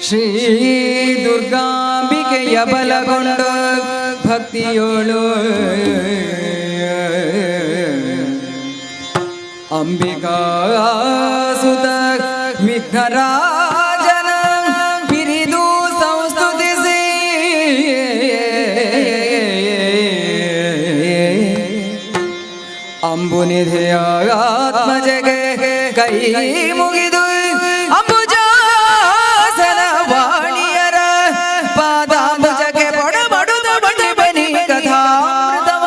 ಶ್ರೀ ದುರ್ಗಾಂಬಿಕೆಯ ಬಲಗೊಂಡು ಭಕ್ತಿಯೋಳು ಅಂಬಿಕಾ ಸುತ ವಿಘ್ನರಾಜನ ಬಿರಿದು ಸಂಸ್ತುತಿಸಿ ಅಂಬುನಿಧಿಯ ಆತ್ಮಜಗೆ ಕೈ ಮುಗಿದು ಅಂಬುಜಾಸನ ವಾಣಿಯರ ಪಾದಾಂಬುಜಕ್ಕೆ ಬಡಬಡುದ ಬಡಿ ಬನಿ ಕಥಾಮೃತವ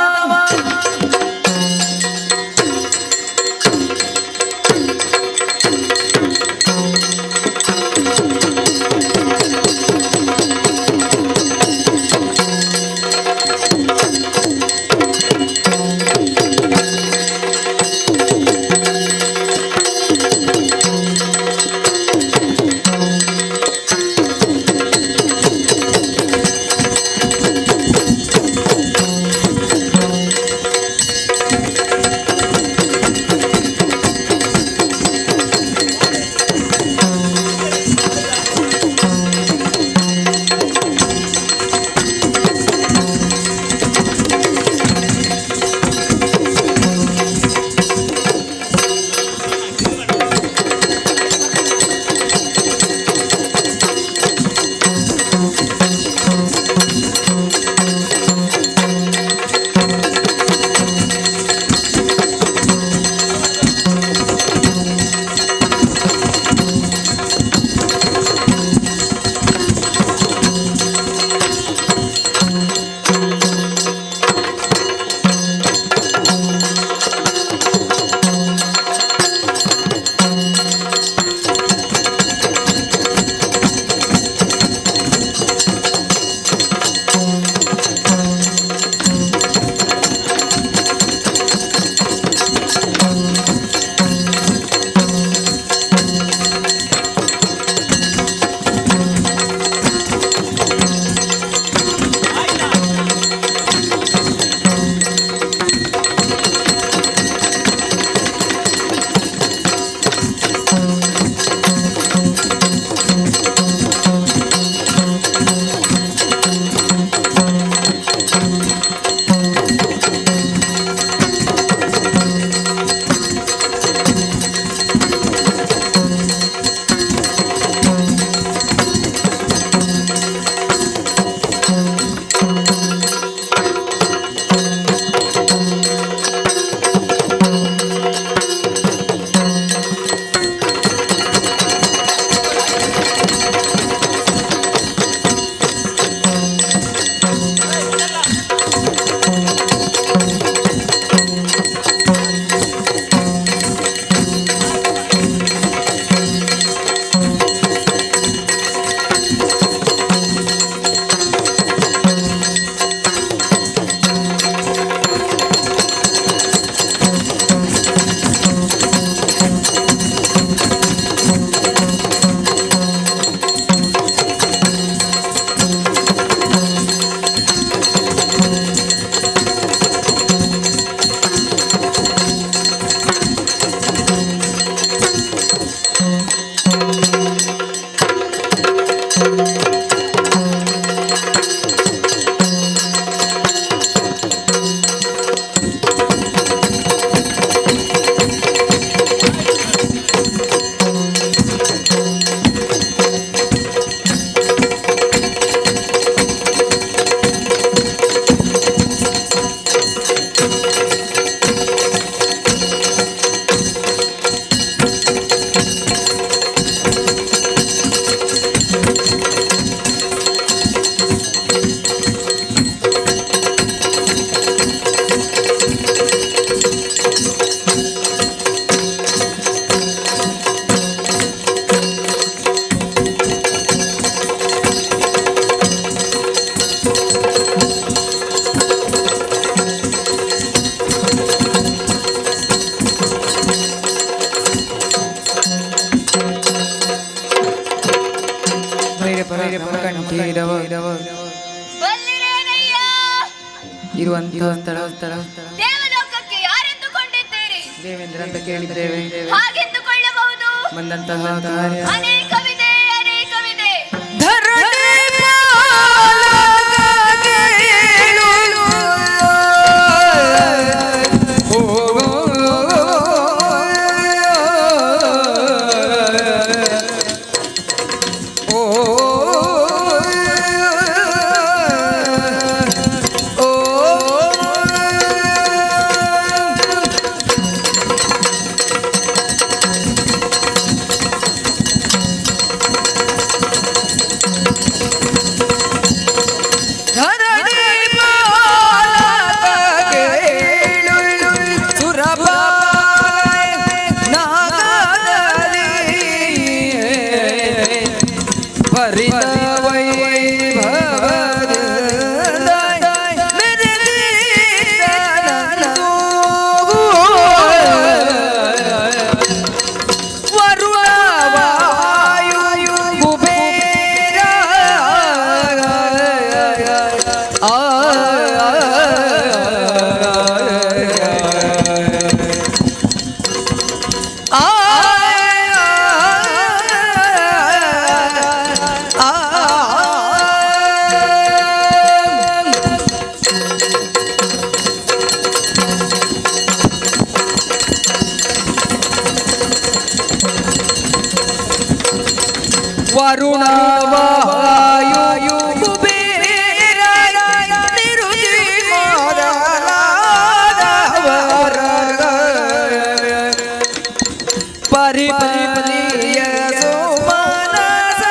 ಇರುವಂತಹ ಸ್ಥಳ ದೇವಲೋಕಕ್ಕೆ ಯಾರೆಂದುಕೊಂಡಿದ್ದೀರಿ? ದೇವೇಂದ್ರ ಅಂತ ಕೇಳಿದ್ದೇವೆ. ಹಾಗೆಂದುಕೊಳ್ಳಬಹುದು. ಬಂದಂತಹ ಕಾರ್ಯ ಅನೇಕವಿದೆ. ವರುಣ ವಾಯು ಕುಬೇರ ನಿರುತಿ ಮೊದಲಾದವರ ಪರಿಪಲಿಯ ಸೋಮನಸ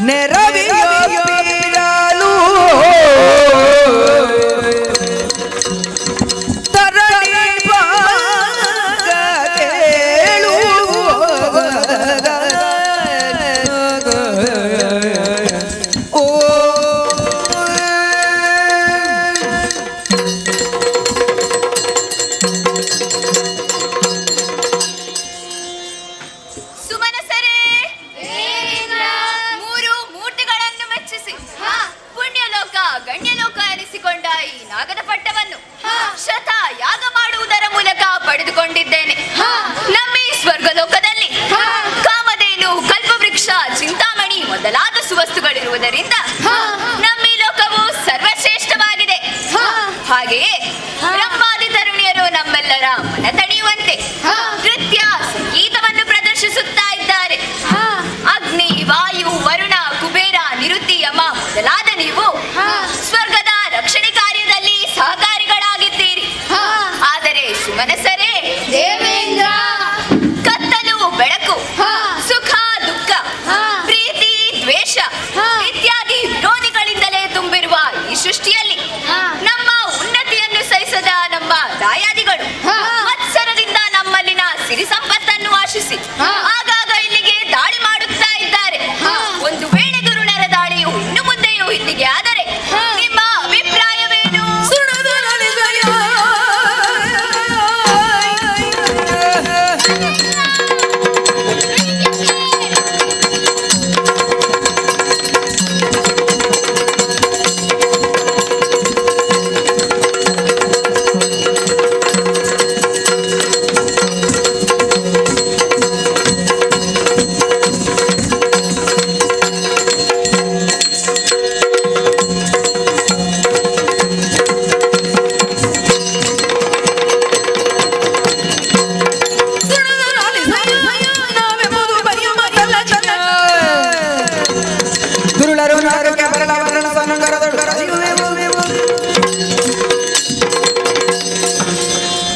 ನೆರವಿಯ ಬೀರಲು ತರಣಿ ಬಾಗೇಳು ಓ ಸುಮನಸರೇ, ಮೂರು ಮೂರ್ತಿಗಳನ್ನು ಮೆಚ್ಚಿಸಿ ಪುಣ್ಯಲೋಕ ಗಣ್ಯಲೋಕ ಎನಿಸಿಕೊಂಡ ಈ ನಾಗದ ಪಟ್ಟವನ್ನು ಶತ ಯಾಗ ಮಾಡುವುದರ ಮೂಲಕ ಪಡೆದುಕೊಂಡಿದ್ದೇನೆ. ನಮ್ಮ ಈ ಸ್ವರ್ಗಲೋಕದಲ್ಲಿ ಕಾಮಧೇನು, ಕಲ್ಪವೃಕ್ಷ, ಚಿಂತಾಮಣಿ ಮೊದಲಾದ ಸುವಸ್ತುಗಳಿರುವುದರಿಂದ ನಮ್ಮ ಈ ಲೋಕವು ಸರ್ವಶ್ರೇಷ್ಠವಾಗಿದೆ. ಹಾಗೆಯೇ ಬ್ರಹ್ಮಾದಿ ತರುಣಿಯರು ನಮ್ಮೆಲ್ಲರ ಮನ ತಣಿಯುವಂತೆ ನೃತ್ಯ ಸಂಗೀತವನ್ನು ಪ್ರದರ್ಶಿಸುತ್ತಾ ಇದ್ದಾರೆ. ಅಗ್ನಿ, ವಾಯು, ವರುಣ, ಕುಬೇರ, ನಿರುತಿ, ಯಮ ಮೊದಲಾದ ನೀವು ಸ್ವರ್ಗದ ರಕ್ಷಣೆ ಕಾರ್ಯದಲ್ಲಿ ಸಹಕಾರಿಗಳಾಗಿದ್ದೀರಿ. ಆದರೆ ಸುಮನಸರೇ, ದೇವೇಂದ್ರ, ಕತ್ತಲು ಬೆಳಕು, ಸುಖ ದುಃಖ, ಪ್ರೀತಿ ದ್ವೇಷ ಇತ್ಯಾದಿ ವಿರೋಧಿಗಳಿಂದಲೇ ತುಂಬಿರುವ ಈ ಸೃಷ್ಟಿಯಲ್ಲಿ ನಮ್ಮ ಉನ್ನತಿಯನ್ನು ಸಹಿಸದ ನಮ್ಮ ದಾಯಾದಿಗಳು ಮತ್ಸರದಿಂದ ನಮ್ಮಲ್ಲಿನ ಸಿರಿ ಸಂಪತ್ತನ್ನು ಆಶಿಸಿ ಆಗಾಗ ಇಲ್ಲಿಗೆ ದಾಳಿ ಮಾಡುತ್ತಾ ಇದ್ದಾರೆ. ಒಂದು ವೇಳೆ ಗುರುಣರ ದಾಳಿಯು ಇನ್ನು ಮುಂದೆಯೂ ಇಲ್ಲಿಗೆ ಆದರೆ ನಿಮ್ಮ ಅಭಿಪ್ರಾಯವೇನು? ದುರುಳರು ನರಕಕ್ಕೆ ಬರಲವರಣ ಸಂಗರದಳು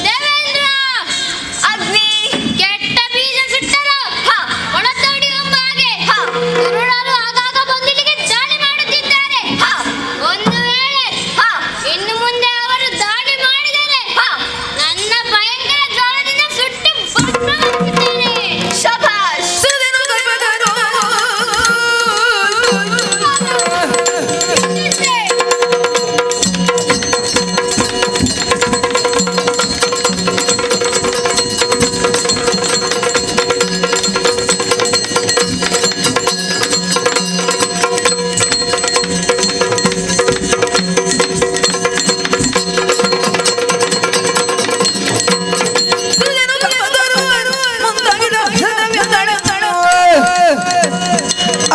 ದೇವೇಂದ್ರ, ಅಗ್ನಿ, ಕೆಟ್ಟ ಬೀಜ ಸುಟ್ಟರು ಒಣತೋಡಿ ಎಂಬ ಹಾಗೆ ಗುರುಳರು ಆಗಾಗ ಬಂದಿಲ್ಲಿಗೆ ದಾಳಿ ಮಾಡುತ್ತಿದ್ದಾರೆ. ಒಂದು ವೇಳೆ ಇನ್ನು ಮುಂದೆ ಅವರು ದಾಳಿ ಮಾಡಿದರೆ ನನ್ನ ಭಯಂಕರ ಜ್ವಾಲದಿಂದ ಸುಟ್ಟು ಭಸ್ಮವಾಗುತ್ತೇನೆ. ಶಭಾಷ್.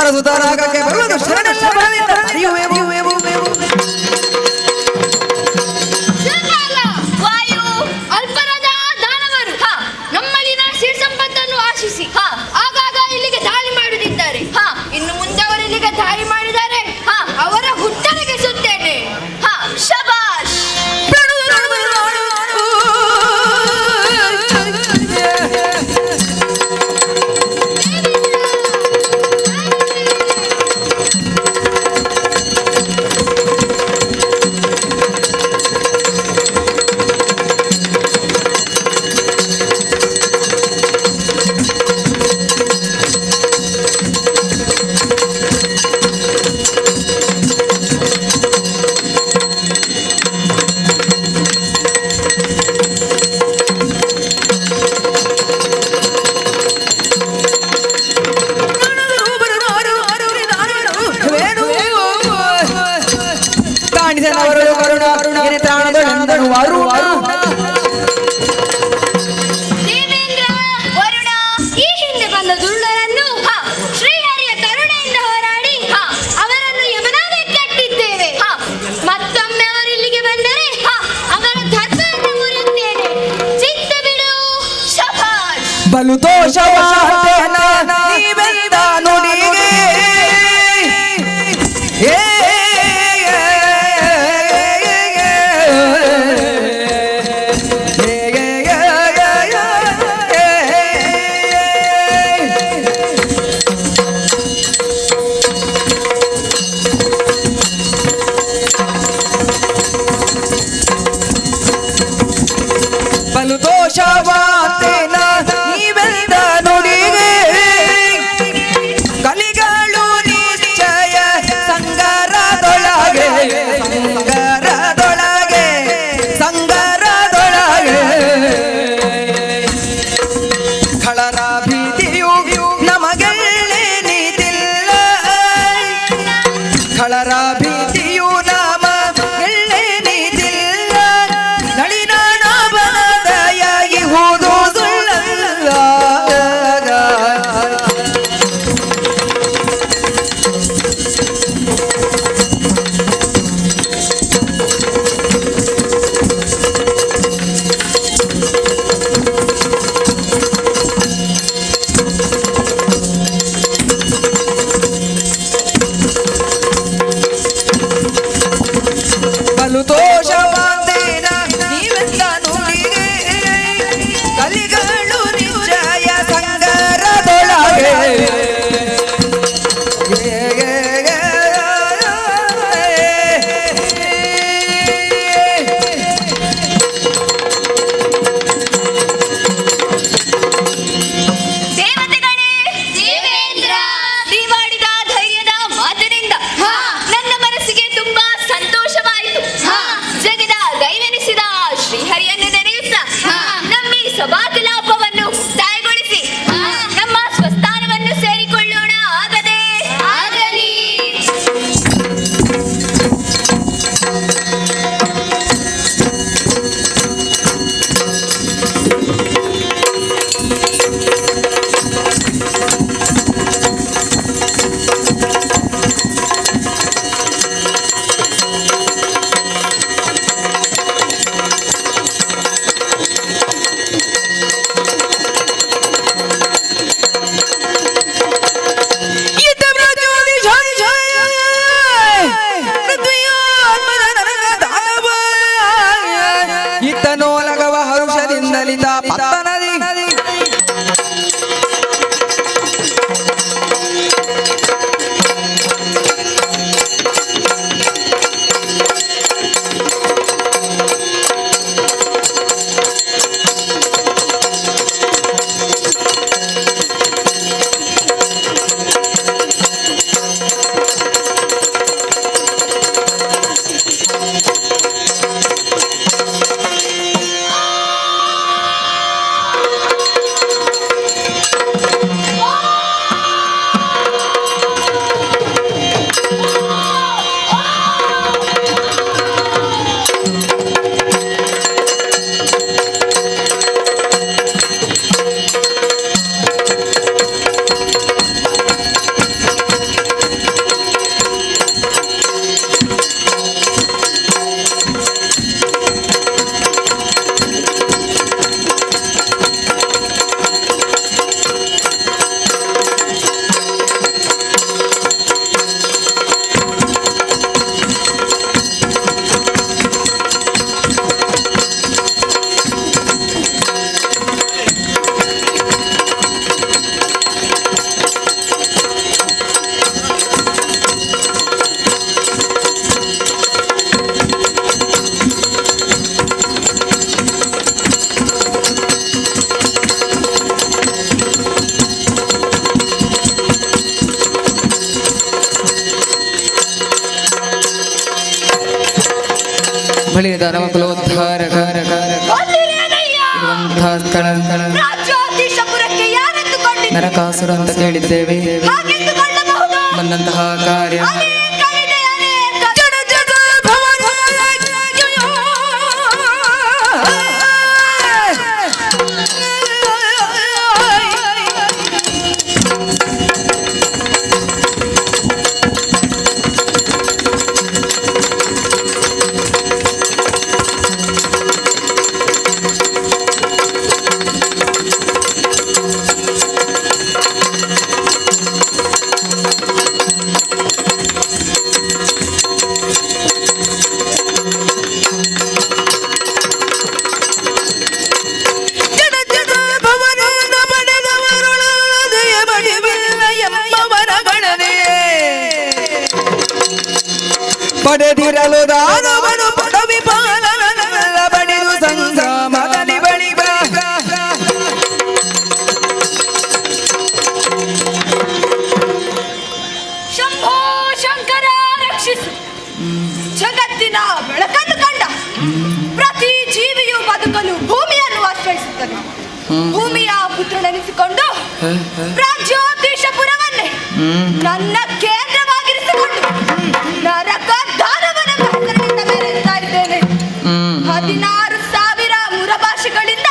ಅರಸುತರಾಗಕ್ಕೆ ಬರುವುದು ಶರಣೆಲ್ಲ ಬರಲಿಲ್ಲ ಅರಿಯುವೆವು ವಾಯು, ಅಲ್ಪರಾದ ದಾನವರು ನಮ್ಮಲ್ಲಿನ ಸಿರಿ ಸಂಪತ್ತನ್ನು ಆಶಿಸಿ ಆಗಾಗ ಇಲ್ಲಿಗೆ ದಾಳಿ ಮಾಡುತ್ತಿದ್ದಾರೆ. ಇನ್ನು ಮುಂದೆ ಅವರು ಇಲ್ಲಿಗೆ ದಾಳಿ ಮಾಡಿದರೆ ಅವರ ಹುಟ್ಟಡಗಿಸುತ್ತೇನೆ. ಶಭಾಷ್. ಕಾಣಿಸನವರು ಕರುಣ ಏನೇ ತಾಣದೊಳಂದನು ವಾರು ದೇವೇಂದ್ರ, ವರುಣ, ಈ ಹಿಂದೆ ಬಂದ ದುರುಳರನ್ನು ಶ್ರೀಹರಿಯ ಕರುಣೆಯಿಂದ ಹೋರಾಡಿ ಅವರನ್ನು ಯಮನಾಗೆ ಕಟ್ಟಿದ್ದೇವೆ. ಮತ್ತೊಮ್ಮೆ ಅವರು ಇಲ್ಲಿಗೆ ಬಂದರೆ ಅವರ ಧರ್ಮವನ್ನು ಮುರಿಯುತ್ತೇನೆ. ಚಿತ್ತ ಬಿಡು. ಶಭಾಷ್. ಬಲು ದೋಷವಾದ ನೀವೆಂದ ನುಡಿ ಬಲು ದೋಷವಾಂತೇನ ನೀವೆಲ್ಲ ನುಡಿಗೆ ಕಲಿಗಳು ನಿಶ್ಚಯ ಸಂಗರದೊಳಗೆ ಸಂಗರದೊಳಗೆ ಸಂಗರದೊಳಗೆ ಖಳರ ಭೀತಿಯು ನಮಗೆಳ್ಳೆನಿದಿಲ್ಲ ಖಳರ ಭೀತಿಯು ನಮಗೆಳ್ಳೆನಿದಿಲ್ಲ ನಳಿನ ನವದಯ ಇಹುದು ಸುಳ್ಳಲ್ಲ ಬಲು ದೋಷವಾಂತೇನ ನೀವೆಲ್ಲ ನುಡಿಗೆ ಕಲಿಗಳು ನಿಶ್ಚಯ ಸಂಗರದೊಳಗೆ ದೇವತೆಗಳೇ ದೇವೇಂದ್ರ ನೀವಾಡಿದ ಧೈರ್ಯದ ಮಾತಿನಿಂದ ನನ್ನ ಮನಸ್ಸಿಗೆ ತುಂಬಾ ಸಂತೋಷವಾಯಿತು ಜಗದ ದೈವೆನಿಸಿದ ಶ್ರೀಹರಿಯನ್ನು ನೆನೆಯುತ್ತಾ ನಮ್ಮಿ ಸಭಾ ಕಲಾಪವನ್ನು ಮುಕ್ತಾಯಗೊಳಿಸಿ ನಮ್ಮ ಸ್ವಸ್ಥಾನವನ್ನು ಸೇರಿಕೊಳ್ಳೋಣ ಆಗದೆ ಆಗಲಿ ಇತ್ತನೋಲಗವ ಹರುಷದಿಂದಲಿತ ಪತ್ತನದಿ ಬಳಿ ದಾನವ ಕುಲೋದ್ಧಾರ ಇರುವಂತಹ ಸ್ಥಳ ರಾಜ್ಯಾಧೀಶಪುರಕ್ಕೆ ಯಾರೆಂದುಕೊಂಡಿದ್ದೀರಿ? ನರಕಾಸುರ ಅಂತ ಕೇಳಿದ್ದೇವೆ ಹಾಗೆಂದುಕೊಳ್ಳಬಹುದು. ಬಂದಂತಹ ಕಾರ್ಯ ಅನೇಕವಿದೆ, ಅನೇಕ. ಜಡ ಜಡ ಭವನ ಪಡೆದಿರಲು ದಾನವನು ಪದವಿ ಪಾಲನ ಬಡಿದು ಸಂಗ್ರಾಮದಲ್ಲಿ ಬಳಿ ಭೂಮಿಯ ಪುತ್ರನೆನಿಸಿಕೊಂಡು ರಾಜ್ಯೋತೀಶಪುರವನ್ನೇ ನನ್ನ ಕೇಂದ್ರವಾಗಿರಿಸಿಕೊಂಡು ನರಕ ದಾನವನ ಹೆಸರಿನಿಂದ ಮೆರೆಯುತ್ತಾ ಇದ್ದೇನೆ. 16,000 ಮುರಭಾಷೆಗಳಿಂದ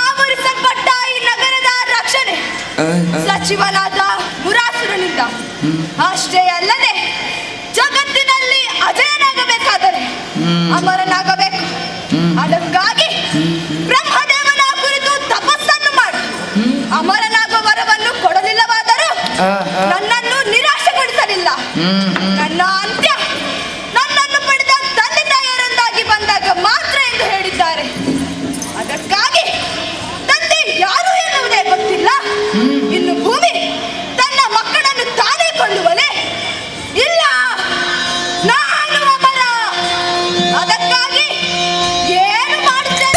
ಆವರಿಸಲ್ಪಟ್ಟ ಈ ನಗರದ ರಕ್ಷಣೆ ಸಚಿವನಾದ ಮುರಾಸುರನಿಂದ. ಅಷ್ಟೇ ಅಲ್ಲದೆ ಜಗತ್ತಿನಲ್ಲಿ ಅಜಯನಾಗಬೇಕಾದರೆ ಅಮರನಾಗಬೇಕು. ಅದಕ್ಕಾಗಿ ಬ್ರಹ್ಮದೇವನ ಕುರಿತು ತಪಸ್ಸನ್ನು ಮಾಡಿ ಅಮರನಾಗುವ ವರವನ್ನು ಕೊಡಲಿಲ್ಲವಾದರೂ ನನ್ನನ್ನು ನಿರಾಶೆಗೊಳಿಸಲಿಲ್ಲ. ನನ್ನ ಅಂತ್ಯ ನನ್ನನ್ನು ಪಡೆದ ತಂದೆ ತಾಯಿಯರೊಂದಾಗಿ ಬಂದಾಗ ಮಾತ್ರ ಎಂದು ಹೇಳಿದ್ದಾರೆ. ಅದಕ್ಕಾಗಿ ತಂದೆ ಯಾರು ಎನ್ನುವುದೇ ಗೊತ್ತಿಲ್ಲ. ಇನ್ನು ಭೂಮಿ ತನ್ನ ಮಕ್ಕಳನ್ನು ತಾನೇ ಕೊಳ್ಳುವಲೆ? ಇಲ್ಲ, ನಾನು ಅಮರ. ಅದಕ್ಕಾಗಿ ಏನು ಮಾಡುತ್ತೇನೆ?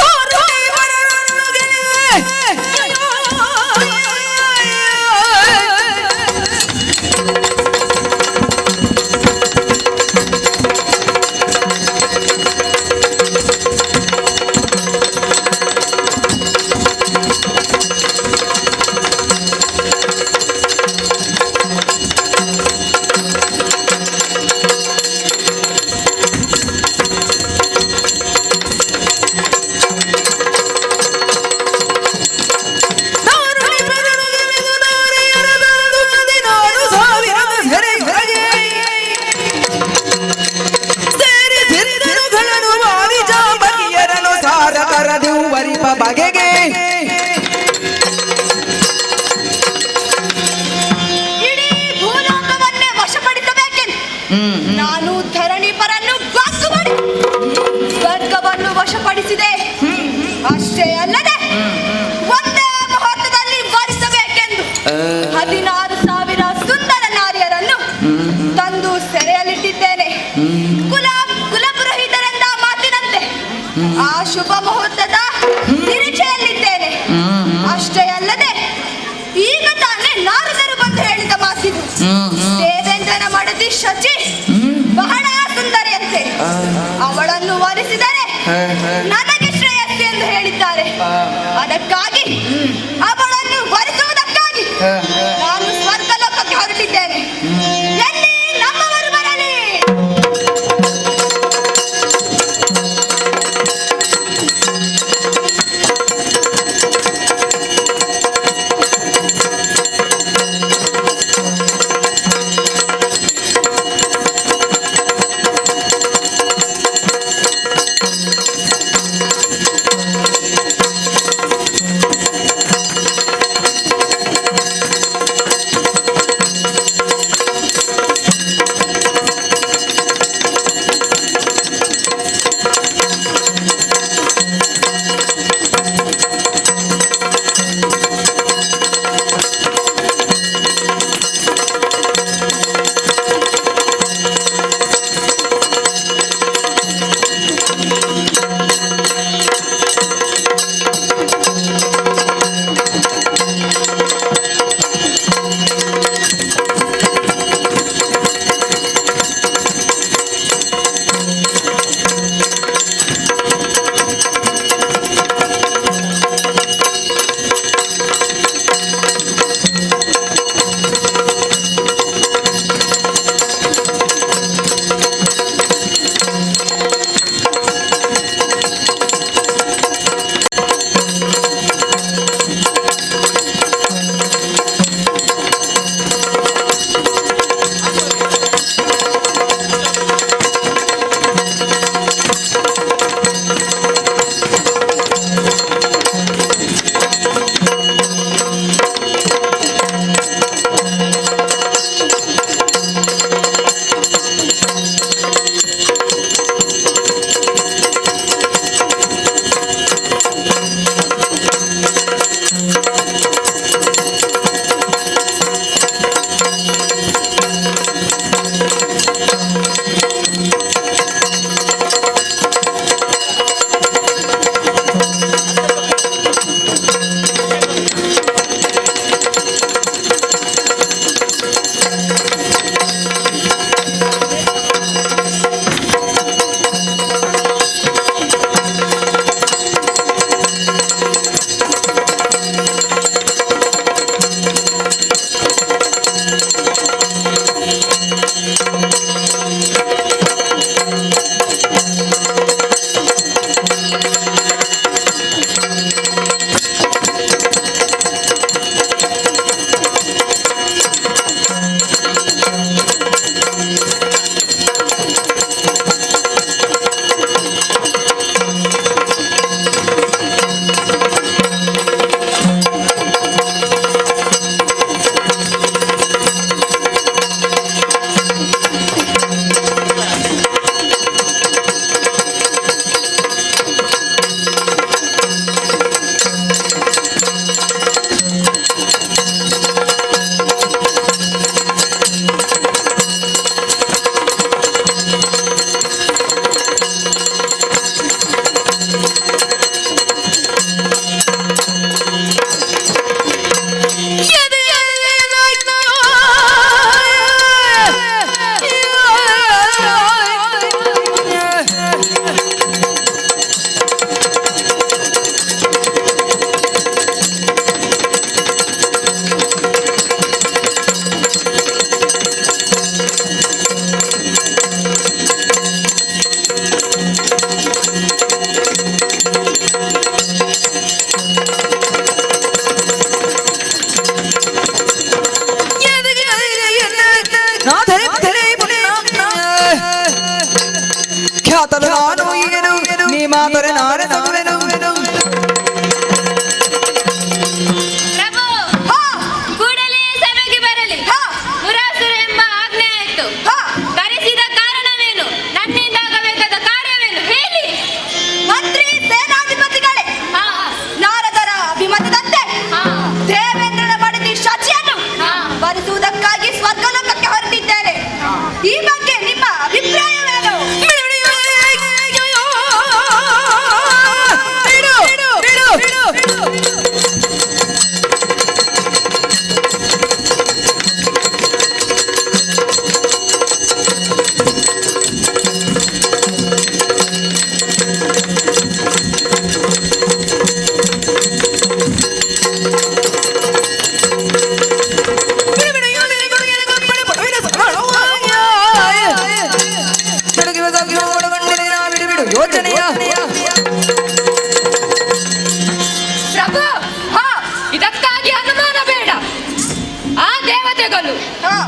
ಬಗೆಗೆ ಇಡೀ ಭೂಲೋಕವನ್ನೇ ವಶಪಡಿಸಬೇಕೆಂದು ನಾನು ಧರಣಿಪರನ್ನು ಬಗ್ಗುಬಡಿ ಸ್ವರ್ಗವನ್ನು ವಶಪಡಿಸಿದೆ. ಅಷ್ಟೇ ಅಲ್ಲದೆ ಒಂದೇ ಮುಹೂರ್ತದಲ್ಲಿ ವರಿಸಬೇಕೆಂದು 16,000 ಸುಂದರ ನಾರಿಯರನ್ನು ತಂದು ಸೆರೆಯಲ್ಲಿಟ್ಟಿದ್ದೇನೆ. ಕುಲಪುರೋಹಿತರೆಂದ ಮಾತಿನಂತೆ ಆ ಶುಭ ಮುಹೂರ್ತದ ನಿರೀಕ್ಷೆಯಲ್ಲಿದ್ದೇನೆ. ಅಷ್ಟೇ ಅಲ್ಲದೆ ಈಗ ತಾನೇ ನಾರದರು ಬಂದು ಹೇಳಿದ ಮಾತಿದು. ದೇವೇಂದ್ರನ ಮಡದಿ ಶಚಿ ಬಹಳ ಸುಂದರಿಯಂತೆ, ಅವಳನ್ನು ವರಿಸಿದರೆ ನನಗೆ ಶ್ರೇಯಸ್ಸು ಎಂದು ಹೇಳಿದ್ದಾರೆ. ಅದಕ್ಕಾಗಿ ಅವಳನ್ನು ವರಿಸುವುದಕ್ಕಾಗಿ ನಾನು ಸ್ವರ್ಗಲೋಕಕ್ಕೆ ಹೊರಟಿದ್ದೇನೆ. ಎಲ್ಲಿ ನಮ್ಮವರು ಬರಲಿ.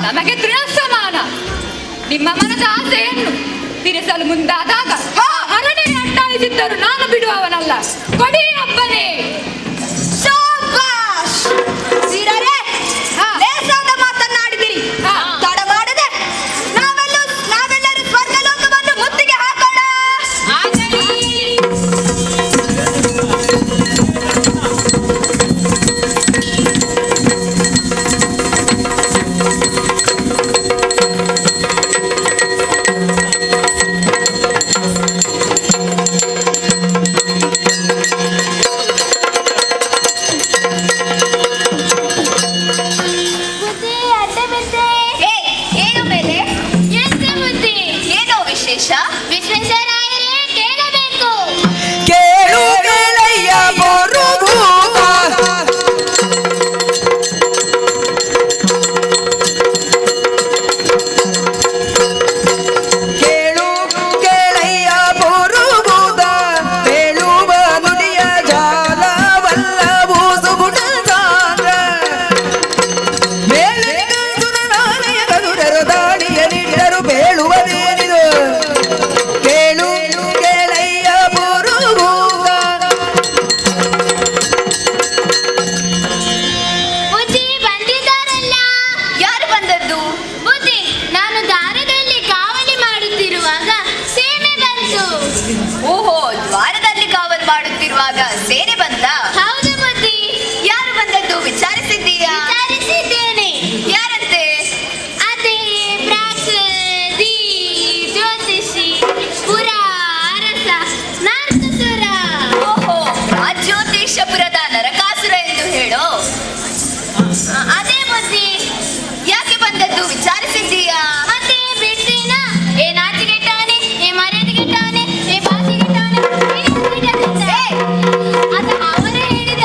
ನಮಗೆ ತೃಣಸಮಾನ. ನಿಮ್ಮ ಮನದ ಆಸೆಯನ್ನು ತೀರಿಸಲು ಮುಂದಾದಾಗ ಹರಣೆ ಅಟ್ಟಾಯಿಸಿದ್ದರು ನಾನು ಬಿಡುವವನಲ್ಲ. ಕೊಡಿ ಅಪ್ಪನೇ. ಶಾಬಾಷ್! ವೀರರೇ, ಲೇಸಾದ ಮಾತನ್ನಾಡಿದಿರಿ. ತಡ ಮಾಡದೆ ನಾವೆಲ್ಲರೂ ಸ್ವರ್ಗಲೋಕವನ್ನು ಮುತ್ತಿಗೆ ಹಾಕೋಣ. ಬುದ್ಧಿ ಅಡ್ಡ ಬಿದ್ದೆ. ಏನು ಮೇಲೆ? ಎಂತ ಬುದ್ಧಿ? ಏನೋ ವಿಶೇಷ? ವಿಶ್ವೇಶ್ವರಾಯರೇ ಕೇಳಬೇಕು. ಕೇಳು ಕೇಳಯ್ಯ ಬರುಭೂತ. ಕೇಳು ಕೇಳಯ್ಯ ಬರುಭೂತ. ಹೇಳುವ ನುಡಿಯ ಜಾಲವಲ್ಲವೂ ಸುಗುಣ ಸಾಂದ್ರ. ಮೇಲಿನ ಸುರನಾಲಯ ಗರುಡರು ದಾಳಿಯ ನಿಟ್ಟರು ಬೇಳುವುದೇನಿದು. ಕೇಳು ಕೇಳಯ್ಯ ಬರುಭೂತ. ಬುದ್ಧಿ ಬಂದಿದ್ದಾರಲ್ಲ. ಯಾರು ಬಂದದ್ದು? ಬುದ್ಧಿ, ನಾನು ದಾರದಲ್ಲಿ ಕಾವಲಿ ಮಾಡುತ್ತಿರುವಾಗ ಸೇನೆ ಬಂತು. ಓಹೋ, ದ್ವಾರದಲ್ಲಿ ಕಾವಲು ಮಾಡುತ್ತಿರುವಾಗ ಸೇನೆ ಬಂತ? ಹೌದು ಬುದ್ಧಿ. ಯಾರು ಬಂದದ್ದು ವಿಚಾರಿಸಿದ್ದೀಯಾ? ವಿಚಾರಿಸಿದ್ದೇನೆ. ಯಾರಂತೆ? ಅದೇ ಪ್ರಾಕ್ ದಿ ಜ್ಯೋತಿಷಿ ಪುರ ಅರಸ ನಾರಕಸುರ. ಓಹೋ, ರಾಜ್ಯೋತಿಷಪುರದ ನರಕಾಸುರ ಎಂದು ಹೇಳೋ. ಅದೇ ಬುದ್ಧಿ. ಯಾಕೆ ಬಂದದ್ದು ವಿಚಾರಿಸಿದ್ದೀಯಾ? ಮತ್ತೆ ಬಿಡ್ತೀನ? ಏ ನಾಚಿಗೆಟ್ಟವನೆ, ಏ ಮರ್ಯಾದೆಗೆಟ್ಟವನೆ, ಏ ಬಾಸಿಗೆಟ್ಟವನೆ, ಅದು ಅವರೇ ಹೇಳಿದ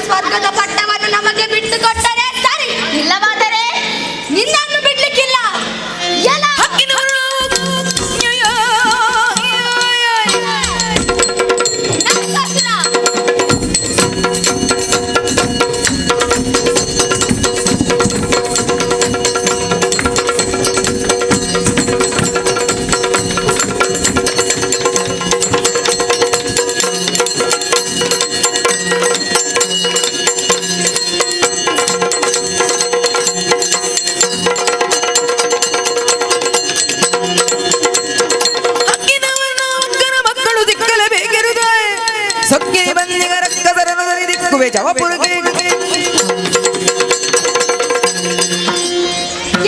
ಸ್ವರ್ಗದ ಪಟ್ಟವನ್ನು ನಮಗೆ ಬಿಟ್ಟು ಕೊಟ್ಟರೆ ಸರಿ, ಇಲ್ಲವಾದರೆ ನಿನ್ನನ್ನು ಬಿಡ್ಲಿಕ್ಕಿಲ್ಲ. ಎಲ ನರಕಾಸುರ, ಮಕ್ಕಳು ದಿಕ್ಕಲೆ ಬೇಕಿರುದೆ ಸೊಕ್ಕೆ ಬಂದಿಗ ರಕ್ಕದರ ದಿಕ್ಕುವೆ ಜವಪುರಗೆ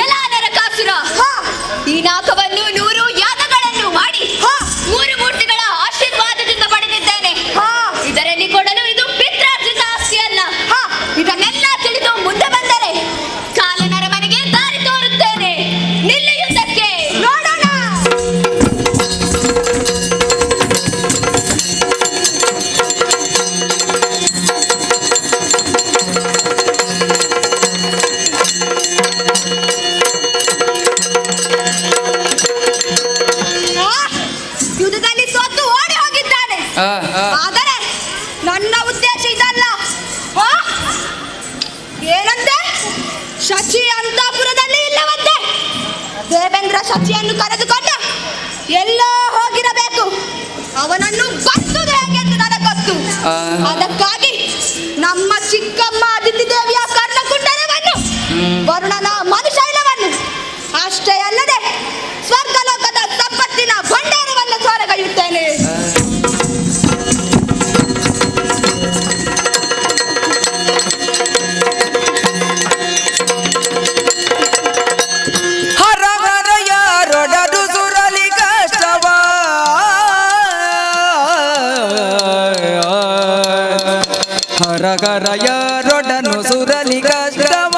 ಎಲ ನರಕಾಸುರ, ಈ ನಾಕವನ್ನು 100 ಯಾಗಗಳನ್ನು ಮಾಡಿ 3 ಮೂರ್ತಿಗಳ ಆಶೀರ್ವಾದದಿಂದ ಪಡೆದಿದ್ದೇನೆ. ಇದರಲ್ಲಿ ಕೊಡಲು ಇದು ಪಿತ್ರಾರ್ಜಿತ ಆಸ್ತಿ ಅಲ್ಲ. ಇದನ್ನೆಲ್ಲ ತಿಳಿದು ಮುಂದೆ ಬಂದರೆ ಕಾಲನರ ಮನೆಗೆ ದಾರಿ ತೋರುತ್ತೇನೆ. ನಿಲ್ಲು ಯುದ್ಧಕ್ಕೆ, ನೋಡೋಣ. ಯುದ್ಧದಲ್ಲಿ ಸೋತು ಓಡಿ ಹೋಗಿದ್ದಾನೆ. ಆದರೆ ನನ್ನ ಉದ್ದೇಶ ಇದಲ್ಲ. ಏನಂತೆ? ಶಚಿ ಅಂತಃಪುರದಲ್ಲಿ ಇಲ್ಲವಂತೆ. ದೇವೇಂದ್ರ ಶಚಿಯನ್ನು ಕರೆದುಕೊಂಡು ಎಲ್ಲೋ ಹೋಗಿರಬೇಕು. ಅವನನ್ನು ಬರ್ತದೆ ಹೇಗೆಂದು ನನಗೆ ಗೊತ್ತು. ಅದಕ್ಕಾಗಿ ನಮ್ಮ ಚಿಕ್ಕಮ್ಮ ಅದಿತಿ ದೇವಿಯ ಕರ್ಣಕುಂಡಲವನ್ನು, ವರುಣನ ಮನುಶೈಲವನ್ನು, ಅಷ್ಟೇ ಅಲ್ಲದೆ ಸ್ವರ್ಗಲೋಕದ ಸಂಪತ್ತಿನ ಭಂಡಾರವನ್ನು ಸೊರಗೈಯುತ್ತೇನೆ. ಹರ ಹರ ಯಾರೊಡದು ಸುರಲಿ ಕಷ್ಟವ ಹರ ಹರ ಯಾರೊಡನು ಸುರಲಿ ಕಷ್ಟವ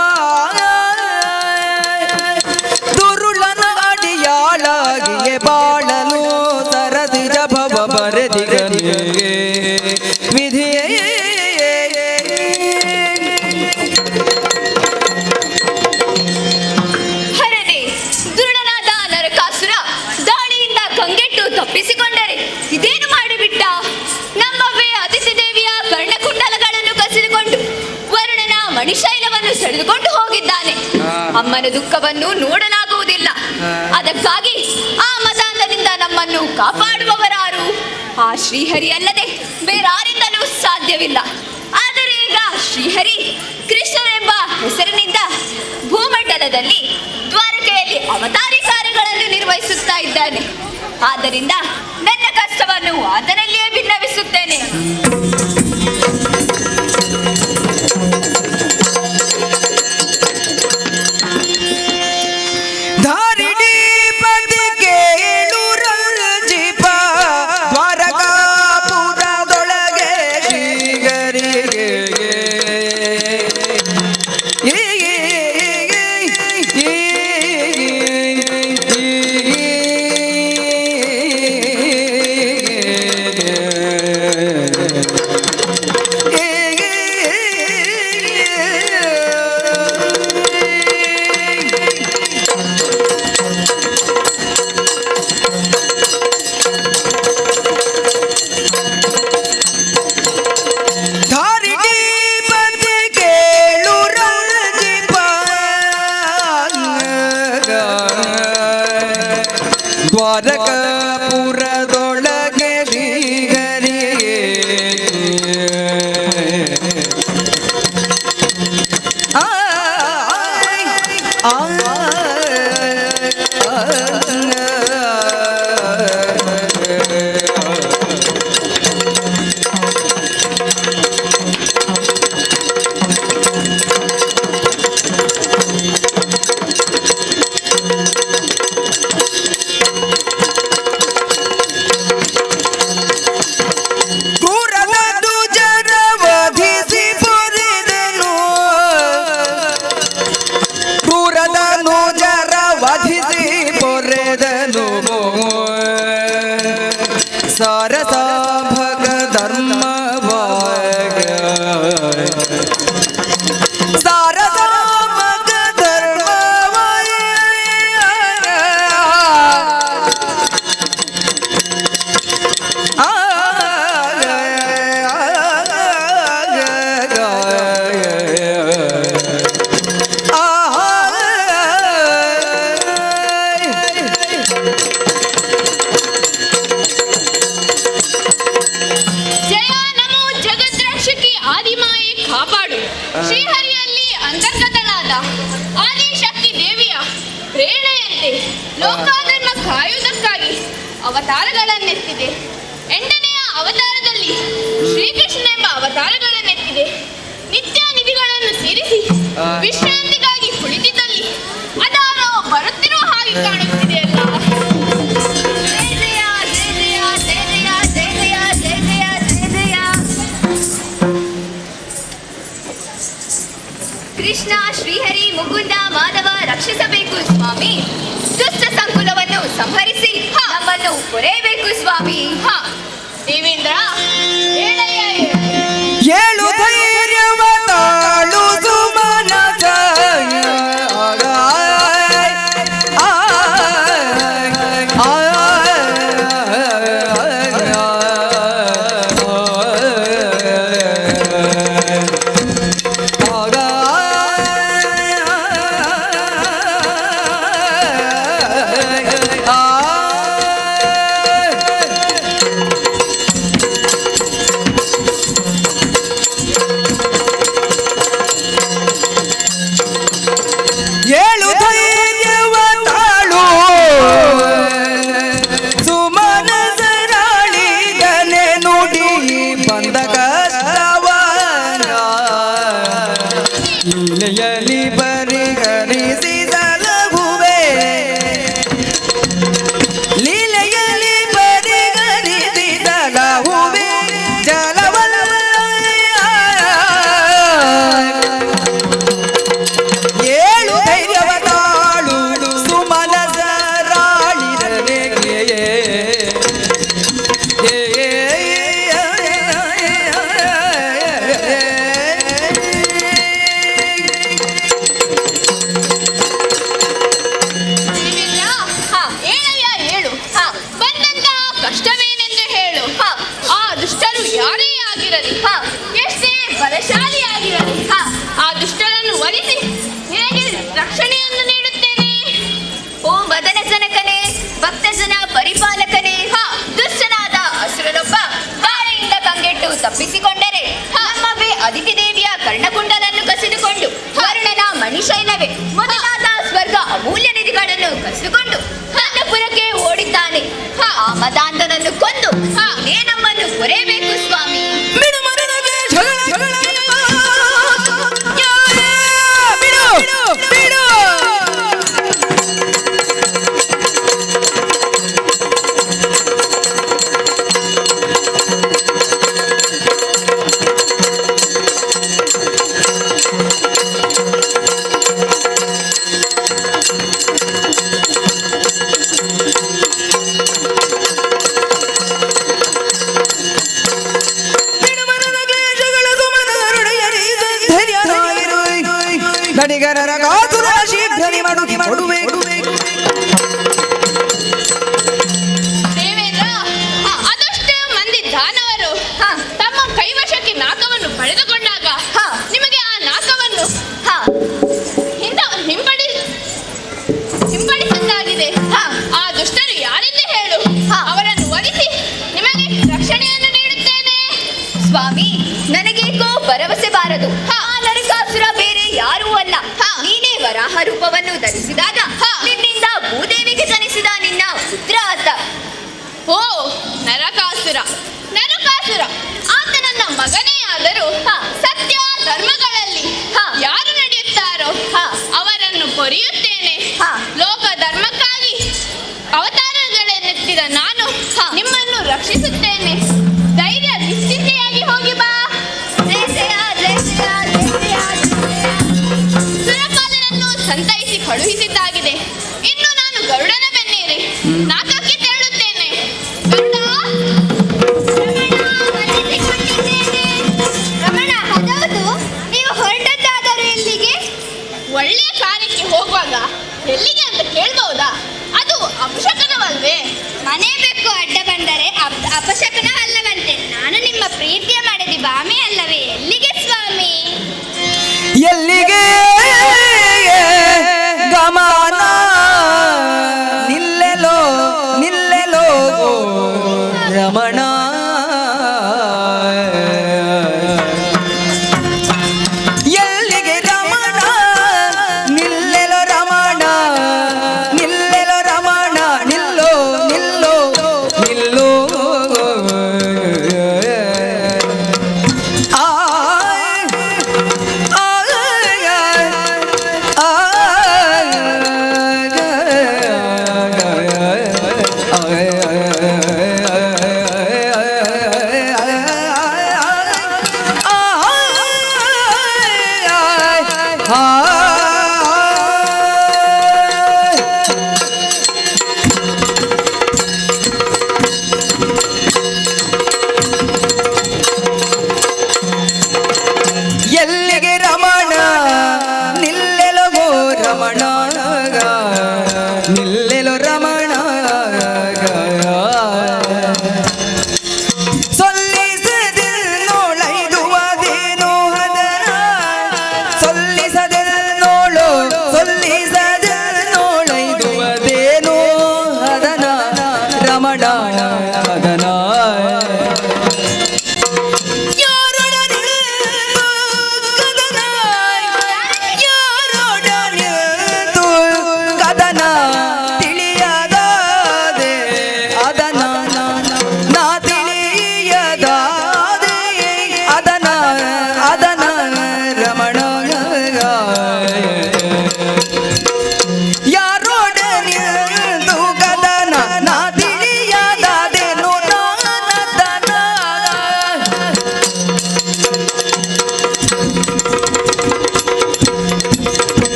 ದುರುಳನ ಅಡಿಯಾಳಾಗಿಯೇ ಬಾಳಲು ಸರದಿ ಜಭವ ಬರೆದಿರಲಿ ವಿಧಿಯೇ ಹರನೆ, ದುರುಳನಾದ ನರಕಾಸುರ ದಾಳಿಯಿಂದ ಕಂಗೆಟ್ಟು ತಪ್ಪಿಸಿಕೊಂಡರೆ ಇದೇನು ಮಾಡಿಬಿಟ್ಟ? ನಮ್ಮವ್ವೆ ಅದಿತಿ ದೇವಿಯ ಕರ್ಣಕುಂಡಲಗಳನ್ನು ಕಸಿದುಕೊಂಡು ವರುಣನ ಮಣಿಶೈಲವನ್ನು ಸೆಳೆದುಕೊಂಡು ಹೋಗಿದ್ದಾನೆ. ಅಮ್ಮನ ದುಃಖವನ್ನು ನೋಡಲಾಗುವುದಿಲ್ಲ. ಅದಕ್ಕಾಗಿ ಆ ಮತಾಂಧದಿಂದ ನಮ್ಮನ್ನು ಕಾಪಾಡುವವರಾರು? ಆ ಶ್ರೀಹರಿ ಅಲ್ಲದೆ ಬೇರಾರಿಂದಲೂ ಸಾಧ್ಯವಿಲ್ಲ. ಆದರೆ ಈಗ ಶ್ರೀಹರಿ ಕೃಷ್ಣನೆಂಬ ಹೆಸರಿನಿಂದ ಭೂಮಂಡಲದಲ್ಲಿ ದ್ವಾರಕೆಯಲ್ಲಿ ಅವತಾರಿ ಕಾರ್ಯಗಳನ್ನು ನಿರ್ವಹಿಸುತ್ತಾ ಇದ್ದಾನೆ. ಆದ್ದರಿಂದ ನನ್ನ ಕಷ್ಟವನ್ನು ಆತನಲ್ಲಿಯೇ ಭಿನ್ನವಿಸುತ್ತೇನೆ. ಧಾರಿಣಿ ಪತಿ ಕೇಳು ರಂಜಿಪ ದ್ವಾರಕಾಪುರದೊಳಗೆ ಶ್ರೀಗರಿಗೆ ಧಾರಿಣಿ ಪತಿ ಕೇಳು ರಂಜಿಪ ದ್ವಾರಕಾಪುರದೊಳಗೆ ಶ್ರೀಗರಿಗೆ ಸಾರಸಾಮಕ ಧರ್ಮವಯ ಜಯ ನಮೋ ಜಗದ್ರಕ್ಷಕಿ ಆದಿಮಾಯೆ ಕಾಪಾಡು. ಶ್ರೀಹರಿಯಲ್ಲಿ ಅಂತರ್ಗತಳಾದ ಆದಿಶಕ್ತಿ ದೇವಿಯ ಪ್ರೇರಣೆಯಂತೆ ಲೋಕಾಧರ್ಮ ಕಾಯುವುದಕ್ಕಾಗಿ ಅವತಾರಗಳನ್ನೆತ್ತಿದೆ. 8ನೆಯ ಅವತಾರದಲ್ಲಿ ಶ್ರೀಕೃಷ್ಣ ಎಂಬ ಅವತಾರಗಳನ್ನೆತ್ತಿದೆ. ನಿತ್ಯ ನಿಧಿಗಳನ್ನು ಸೇರಿಸಿ ವಿಶ್ರಾಂತಿಗಾಗಿ ಕುಳಿತಿದ್ದಲ್ಲಿ ಅದಾರೋ ಬರುತ್ತಿರುವ ಹಾಗೆ ಕಾಣುತ್ತಿದೆಯಲ್ಲ. ಕೃಷ್ಣ ಶ್ರೀಹರಿ ಮುಕುಂದ ಮಾಧವ ರಕ್ಷಿಸಬೇಕು ಸ್ವಾಮಿ. ದುಷ್ಟ ಸಂಕುಲವನ್ನು ಸಂಹರಿಸಿ ನಮ್ಮನ್ನು ಕೊರೆಯಬೇಕು ಸ್ವಾಮಿ. ದೇವೇಂದ್ರ ಹೇಳಯ್ಯ ಏಳು ಧೈರ್ಯವ ತಾಳು ಸುಮನಸ ಏಳು ಧೈರ್ಯವ ತಾಳು ಸುಮನಸರಾಳಿಗನೆ ನುಡಿ ಬಂದ ಕಷ್ಟವನ ಲೀಲೆಯಲ್ಲಿ ಪರಿಗಣಿಸಿದಲಗುವೆ ಲೀಲೆಯಲ್ಲಿ ಪರಿಗಣಿಸಿದಲಗುವೆ ಜಲವಲ್ಲ ಏಳು ಧೈರ್ಯವ ತಾಳು ಸುಮನಸರಾಳಿರನೆ ದೇವೇಂದ್ರ ಹೇಳಯ್ಯ ಹೇಳು. ಬಂದಂತಹ ಕಷ್ಟವೇನೆಂದು ಹೇಳು. ಆ ದುಷ್ಟರು ಯಾರೇ ಆಗಿರಲಿ, ಎಷ್ಟೇ ಬಲಶಾಲಿಯಾಗಿರಲಿ, ಆ ದುಷ್ಟರನ್ನು ಒಲಿಸಿ ಹೇಗೆ ರಕ್ಷಣೆಯನ್ನು ನೀಡುತ್ತೇನೆ. ಓ ಮದನ ಜನಕನೇ, ಭಕ್ತಜನ ಪರಿಪಾಲಕನೇ, ದುಷ್ಟನಾದ ಅಸುರನೊಬ್ಬ ಬಾಳೆಯಿಂದ ಕಂಗೆಟ್ಟು ತಪ್ಪಿಸಿಕೊಂಡರೆ ನಮ್ಮವೇ ಅದಿತಿ ದೇವಿಯ ಕರ್ಣಕುಂಡಲನ್ನು ಕಸಿದುಕೊಂಡು ವರುಣನ ಮಣಿಶೈಲವೇ ಮೊದಲಾದ ಸ್ವರ್ಗ ಅಮೂಲ್ಯ ನಿಧಿಗಳನ್ನು ಕಸಿದುಕೊಂಡು ಅನ್ನಪುರಕ್ಕೆ ಓಡಿದ್ದಾನೆ. ಆ ಮದಾಂಧನನ್ನು ಕೊಂದು ನೀನೇ ನಮ್ಮನ್ನು ಕೊರೆಯಬೇಕು ಸ್ವಾಮಿ. ಬಿಡು ಮನದಗೆ ಝಗಳ ಝಗಳ ಬಿಡು ಬಿಡು ನಡಿಗರರ ಕಾತುರ ಶೀಘ್ರ ನಿಮಡುಗಿ ಮಡುವೆ ದೇವೇಂದ್ರ ಅದಷ್ಟೇ ಮಂದಿ ದಾನವರು ತಮ್ಮ ಕೈವಶಕ್ಕೆ ನಾಕವನ್ನು ಪಡೆದುಕೊಂಡಾಗ ನಿಮಗೆ ಆ ನಾಕವನ್ನು ಹಿಂಪಡಿಸಿದ್ದಾಗಿದೆ. ಆ ದುಷ್ಟರು ಯಾರೆಂದು ಹೇಳು. ಅವರನ್ನು ಒಲಿಸಿ ನಿಮಗೆ ರಕ್ಷಣೆಯನ್ನು ನೀಡುತ್ತೇನೆ. ಸ್ವಾಮಿ, ನನಗೇಕೋ ಭರವಸೆ ಬಾರದು. ಆ ನರಕಾಸುರ ಬೇರೆ ಯಾರೂ ಅಲ್ಲ, ನೀನೇ ವರಾಹ ರೂಪವನ್ನು ಧರಿಸಿದಾಗ ನಿನ್ನಿಂದ ಭೂದೇವಿಗೆ ಜನಿಸಿದ ನಿನ್ನ ಪುತ್ರ ಆತ. ಓ ನರಕಾಸುರ ಆತ ನನ್ನ ಮಗನೇ ಆದರೂ ಸತ್ಯ ಧರ್ಮಗಳಲ್ಲಿ ಯಾರು ನಡೆಯುತ್ತಾರೋ ಅವರನ್ನು ಕೊರಿಯುತ್ತೇನೆ. ಲೋಕ ಧರ್ಮಕ್ಕಾಗಿ ಅವತಾರಗಳನ್ನೆತ್ತಿದ ನಾನು ನಿಮ್ಮನ್ನು ರಕ್ಷಿಸುತ್ತೇನೆ. ಧೈರ್ಯ ನಿಶ್ಚಿಂತೆಯಾಗಿ ಹೋಗಿ ಬಾ. ಜಯ ಜಯ ಜಯ ಜಯ ಜಯ ಜಯ ಜಯ. ಸುರಪಾಲನನ್ನು ಸಂತೈಸಿ ಕಳುಹಿಸಿದ್ದಾಗಿದೆ. ಇನ್ನು ನಾನು ಗರುಡನ ಬೆನ್ನೇರಿ ನಾಕಕ್ಕೆ ತೆರಳುತ್ತೇನೆ. ಗರುಡ ರಮಣ, ಅದೌದು. ಮನೆಗೆ ಹೋಗುವಾಗ ಎಲ್ಲಿಗೆ ಅಂತ ಕೇಳ್ಬಹುದಾ? ಅದು ಅಪಶಕನವಲ್ವೇ? ಮನೆ ಬೆಕ್ಕು ಅಡ್ಡ ಬಂದರೆ ಅಪಶಕನವಲ್ಲವಂತೆ. ನಾನು ನಿಮ್ಮ ಪ್ರೀತಿಯ ಮಾಡದಿ ಬಾಮೆ ಅಲ್ಲವೇ? ಎಲ್ಲಿಗೆ ಸ್ವಾಮಿ? ಎಲ್ಲಿಗೆ ಗಮನ ನಿಲ್ಲೆಲೋ ನಿಲ್ಲೆಲೋ ರಮಣ. ಎಲ್ಲಿಗೆ ರಮಣ ನಿಲ್ಲೆಲೋ ರಮಣ, ನಿಲ್ಲೆಲೋ ರಮಣ, ನಿಲ್ಲೋ ನಿಲ್ಲೋ ನಿಲ್ಲೋ. ಎಲ್ಲಿಗೆ ರಮಣ ನಿಲ್ಲೆಲೋ ರಮಣ, ನಿಲ್ಲೆಲೋ ರಮಣ. ಸೊಲ್ಲಿಸದಿನ್ನೋಳೈದುವದೇನೋ ಹದನ, ಸೊಲ್ಲಿಸದಿನ್ನೋಳು ಸೊಲ್ಲಿಸದಿನ್ನೋಳೈದುವದೇನೋ ಹದನ ರಮಣ ಹದನ.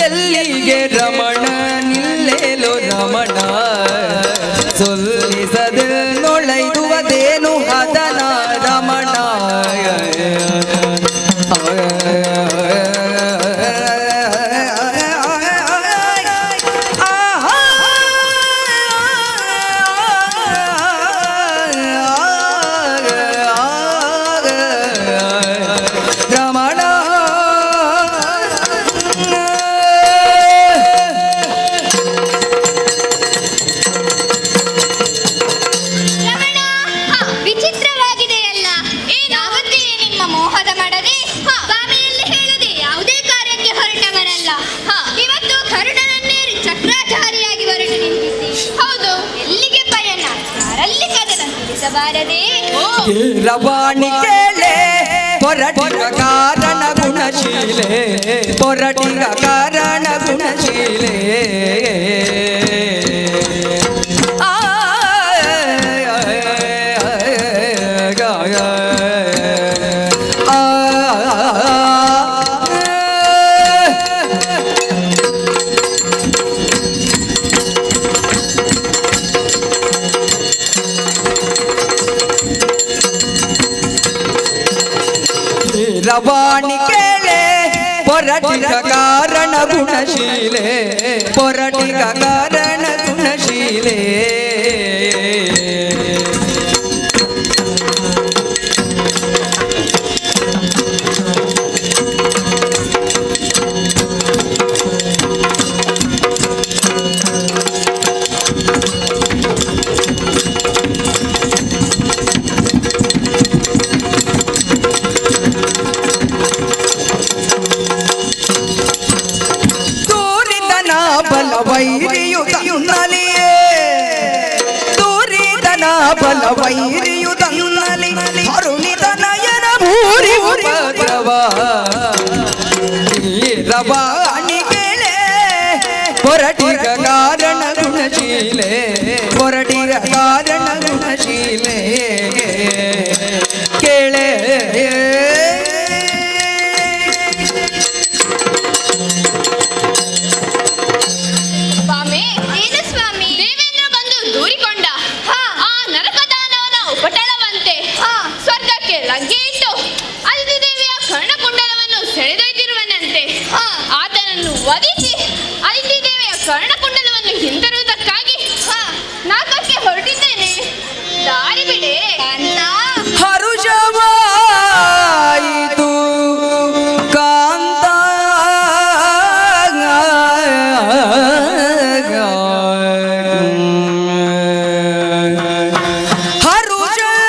ಎಲ್ಲಿಗೆ ರಮಣ ನಿಲ್ಲೆಲೋ ರಮಣ, ಸೊಲ್ಲಿಸದಿನ್ನೋಳೈದುವದೇನು ಹದನ ರಮಣ. ರಮಣ ರಮಣ, ವಿಚಿತ್ರವಾಗಿದೆಯಲ್ಲ. ಏನಾಗುತ್ತೆಯೇ ನಿಮ್ಮ ಮೋಹದ ಮಾಡದೆ? ಬಾವಿಯಲ್ಲಿ ಹೇಳದೆ ಯಾವುದೇ ಕಾರ್ಯಕ್ಕೆ ಹೊರಟವರಲ್ಲ. ಇವತ್ತು ಕರುಣನನ್ನೇರಿ ಚಕ್ರಾಚಾರಿಯಾಗಿ ಹೊರಟು ನಿಂತಿದ್ದಿ. ಹೌದು, ಎಲ್ಲಿಗೆ ಪಯಣ? ಯಾರಲ್ಲಿ ಕದನ ತಿಳಿಸಬಾರದೆ? ರವಾಣಿ ಕೇಳೆ ಪೊರಟಿಗ ಕಾರಣ ಗುಣಶೀಲೆ, ಪೊರಟಿಗ ಕಾರಣ ಗುಣಶೀಲೆ. ರವಾಣಿ ಕೇಳೆ ಪೊರಟಿಗ ಕಾರಣ ಗುಣಶೀಲೆ, ಪೊರಟಿಗ ಕಾರಣ ಗುಣಶೀಲೆ. ಬಲವೈರಿಯು ತನ್ನಲಿಯೇ, ದೂರಿದನ ಬಲವೈರಿಯು ತನ್ನಲಿ, ಅರುಣಿದ ನಯನ ಭೂರಿ ಉಪದ್ರವ. ರವಾಣಿ ಕೇಳೆ ಪೊರಟಿಗ ಕಾರಣ ಗುಣಶೀಲೆ, ಪೊರಟಿಗ ಕಾರಣ ಗುಣಶೀಲೆ. ಕೇಳೆ ವಧಿಸಿ ಅದಿತಿ ದೇವಿಯ ಕರ್ಣಕುಂಡಲವನ್ನು ಹಿಂದಿರುವುದಕ್ಕಾಗಿ ನಾಕಕ್ಕೆ ಹೊರಟಿದ್ದೇನೆ. ದಾರಿ ಬಿಡೆ ಅಂತ. ಹರುಷವಾಯಿತು ಕಾಂತ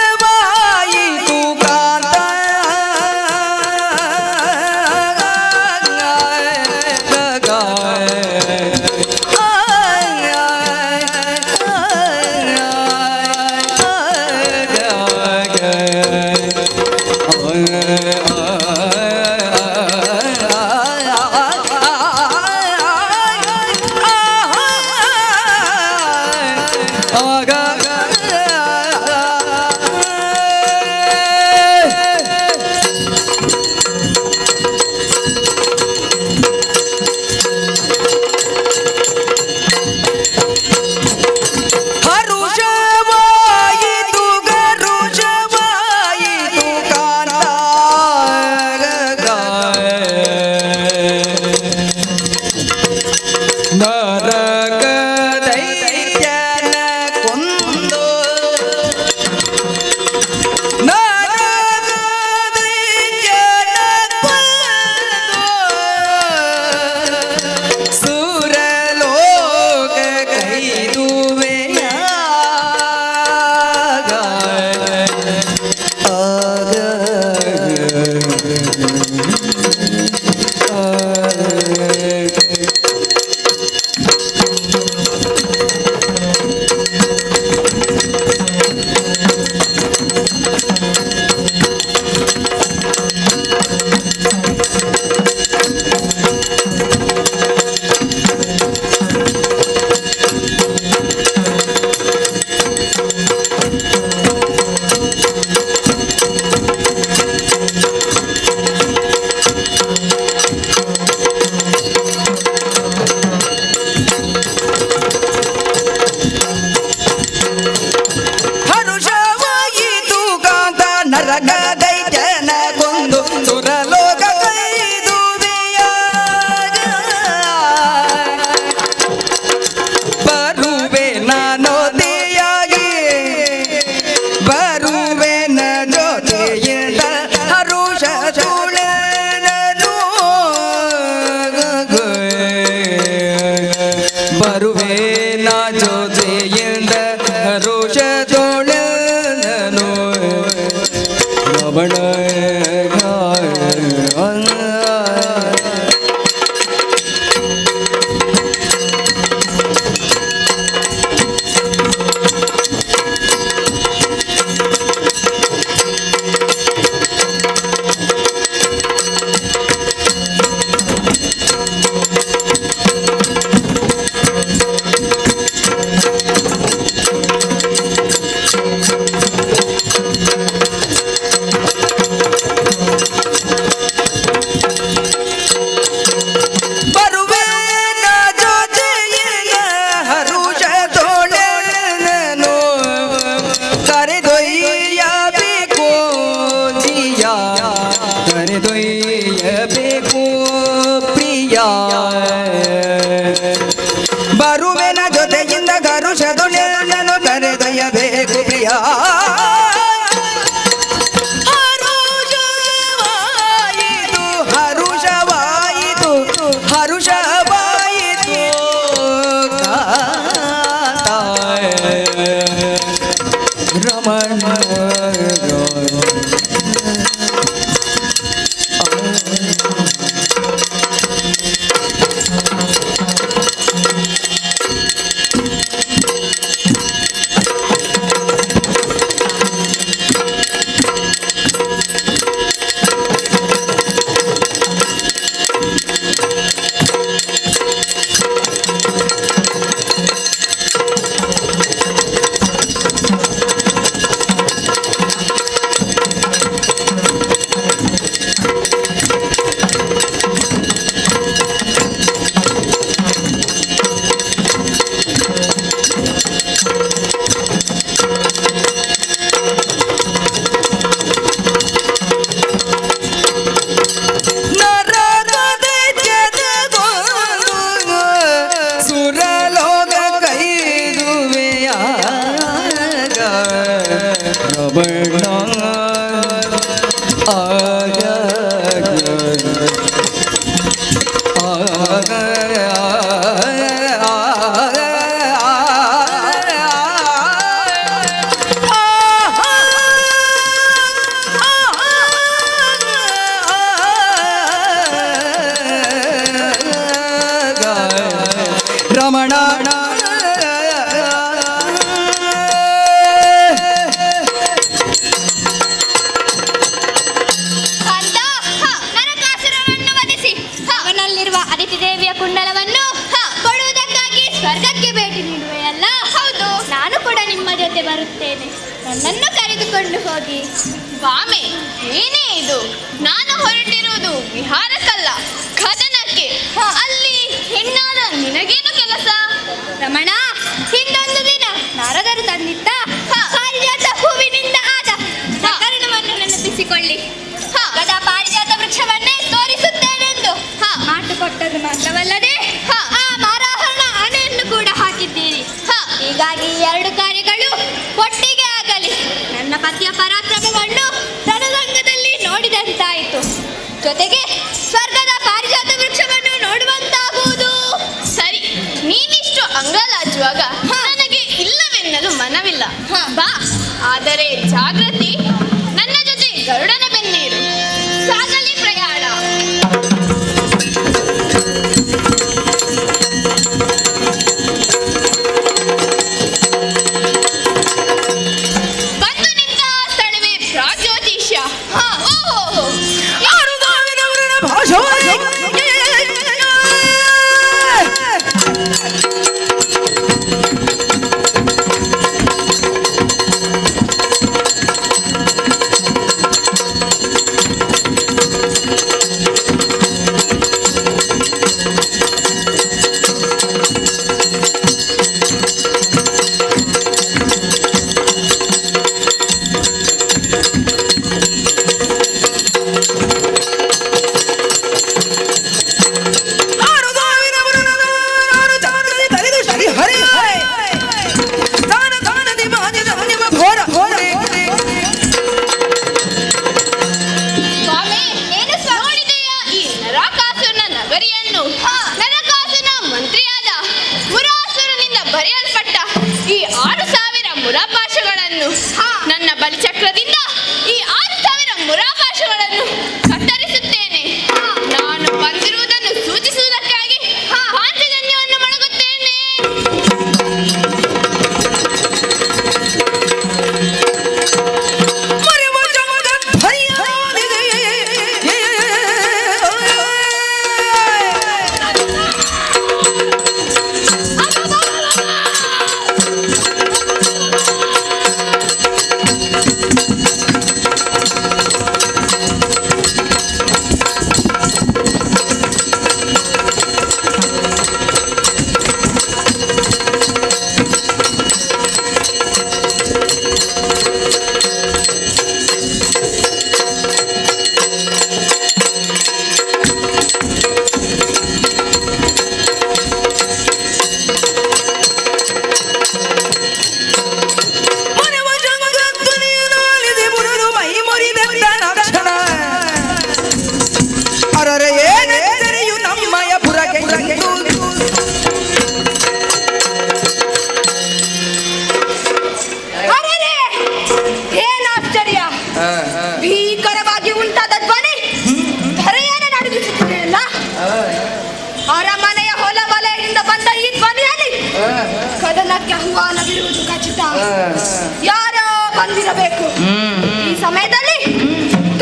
ಹರುಷವಾಯಿತು ಕಾಂತ ಹರುಷವಾಯಿತು ಗರುಷವಾಯಿತು ಕಾಂತ ನರಕ ದೈತ್ಯನ ಕೊಂದು ನರಕ ದೈತ್ಯನ ಕೊಂದು ಸುರಲೋಕ ಕೈದುವೆಯ ರಮಣ ಅಂತ ನರಕಾಸುರನನ್ನು ವಧಿಸಿ ಅವನಲ್ಲಿರುವ ಅದಿತಿ ದೇವಿಯ ಕುಂಡಲವನ್ನು ಕೊಡುವುದಕ್ಕಾಗಿ ಸ್ವರ್ಗಕ್ಕೆ ಭೇಟಿ ನೀಡುವೆಯಲ್ಲ? ಹೌದು. ನಾನು ಕೂಡ ನಿಮ್ಮ ಜೊತೆ ಬರುತ್ತೇನೆ. ನನ್ನನ್ನು ಕರೆದುಕೊಂಡು ಹೋಗಿ. ಸ್ವಾಮಿ, ಏನೇ ಇದು? ನಾನು ಹೊರಟಿರುವುದು ವಿಹಾರಕ್ಕಲ್ಲ, ಕದನಕ್ಕೆ. ಅಲ್ಲಿ ಹೆಣ್ಣಾದ ನಿನಗೇನು ಕೆಲಸ? ರಮಣ, ಹಿಂದೊಂದು ದಿನ ನಾರದರು ತಂದಿದ್ದ ಪಾರಿಜಾತ ಹೂವಿನಿಂದ ಆದ ಪ್ರಕರಣವನ್ನು ನೆನಪಿಸಿಕೊಳ್ಳಿ. ಗದ ಪಾರಿಜಾತ ವೃಕ್ಷವನ್ನೇ ತೋರಿಸುತ್ತೇನೆಂದು ಮಾತು ಕೊಟ್ಟದು ಮಾತ್ರವಲ್ಲದೆ ಆ ಮಾರಾಹರಣ ಆಣೆಯನ್ನು ಕೂಡ ಹಾಕಿದ್ದೀರಿ. ಹೀಗಾಗಿ ಎರಡು ಕಾರ್ಯಗಳು ಒಟ್ಟಿಗೆ ಆಗಲಿ. ನನ್ನ ಪತಿಯ ಪರಾಕ್ರಮವನ್ನು ರಣರಂಗದಲ್ಲಿ ನೋಡಿದಂತಾಯಿತು, ಜೊತೆಗೆ ಸ್ವರ್ಗದ ಪಾರಿಜಾತ ವೃಕ್ಷವನ್ನು ನೋಡುವಂತಾಗುವುದು. ಸರಿ, ನೀನಿಷ್ಟು ಅಂಗಲಾಚುವಾಗ ನನಗೆ ಇಲ್ಲವೆನ್ನಲು ಮನವಿಲ್ಲ. ಬಾ, ಆದರೆ ಜಾಗೃತಿ. ನನ್ನ ಜೊತೆ ಗರುಡನ ಬೆನ್ನೇರು. ಸಾಗಲಿ ಪ್ರಯಾಣ. ಬಂದು ನಿಂತ ಸ್ಥಳವೇ ಪ್ರಾಗ್ಜ್ಯೋತಿಷ್ಯ. ಓಹೋ, ಸ್ವಾಮಿ, ಏನು ನೋಡಿದೆಯಾ ಈ ನರಕಾಸುರನ ನಗರಿಯನ್ನು? ನರಕಾಸುರನ ಮಂತ್ರಿಯಾದ ಮುರಾಸುರನಿಂದ ಬರೆಯಲ್ಪಟ್ಟ ಈ 6,000 ಮುರಾಪಾಶಗಳನ್ನು ನನ್ನ ಬಲಿಚಕ್ರದಿಂದ ಈ 6,000 ಮುರಾಪಾಶಗಳನ್ನು ಕತ್ತರಿಸುತ್ತೇನೆ. ನಾನು ಬಂದಿರುವುದನ್ನು ಸೂಚಿಸುವುದಕ್ಕಾಗಿ ಪಾಂಚಜನ್ಯವನ್ನು ಮೊಳಗುತ್ತೇನೆ. ಭೀಕರವಾಗಿ ಉಂಟಾದ ಧ್ವನಿ ಧರೆಯನ್ನು ನಡುಗಿಸುತ್ತಿದೆಯಲ್ಲ? ಅರಮನೆಯ ಹೊಲವಲಯದಿಂದ ಬಂದ ಈ ಧ್ವನಿಯಲ್ಲಿ ಕದನಕ್ಕೆ ಆಹ್ವಾನವಿರುವುದು ಖಚಿತ. ಯಾರೋ ಬಂದಿರಬೇಕು. ಈ ಸಮಯದಲ್ಲಿ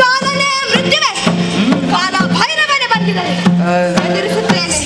ಕಾಲನೇ ಮೃತ್ಯುವೆ, ಕಾಲ ಭೈರವನೇ ಬಂದಿದ್ದಾರೆ. ಎದುರಿಸುತ್ತೇನೆ.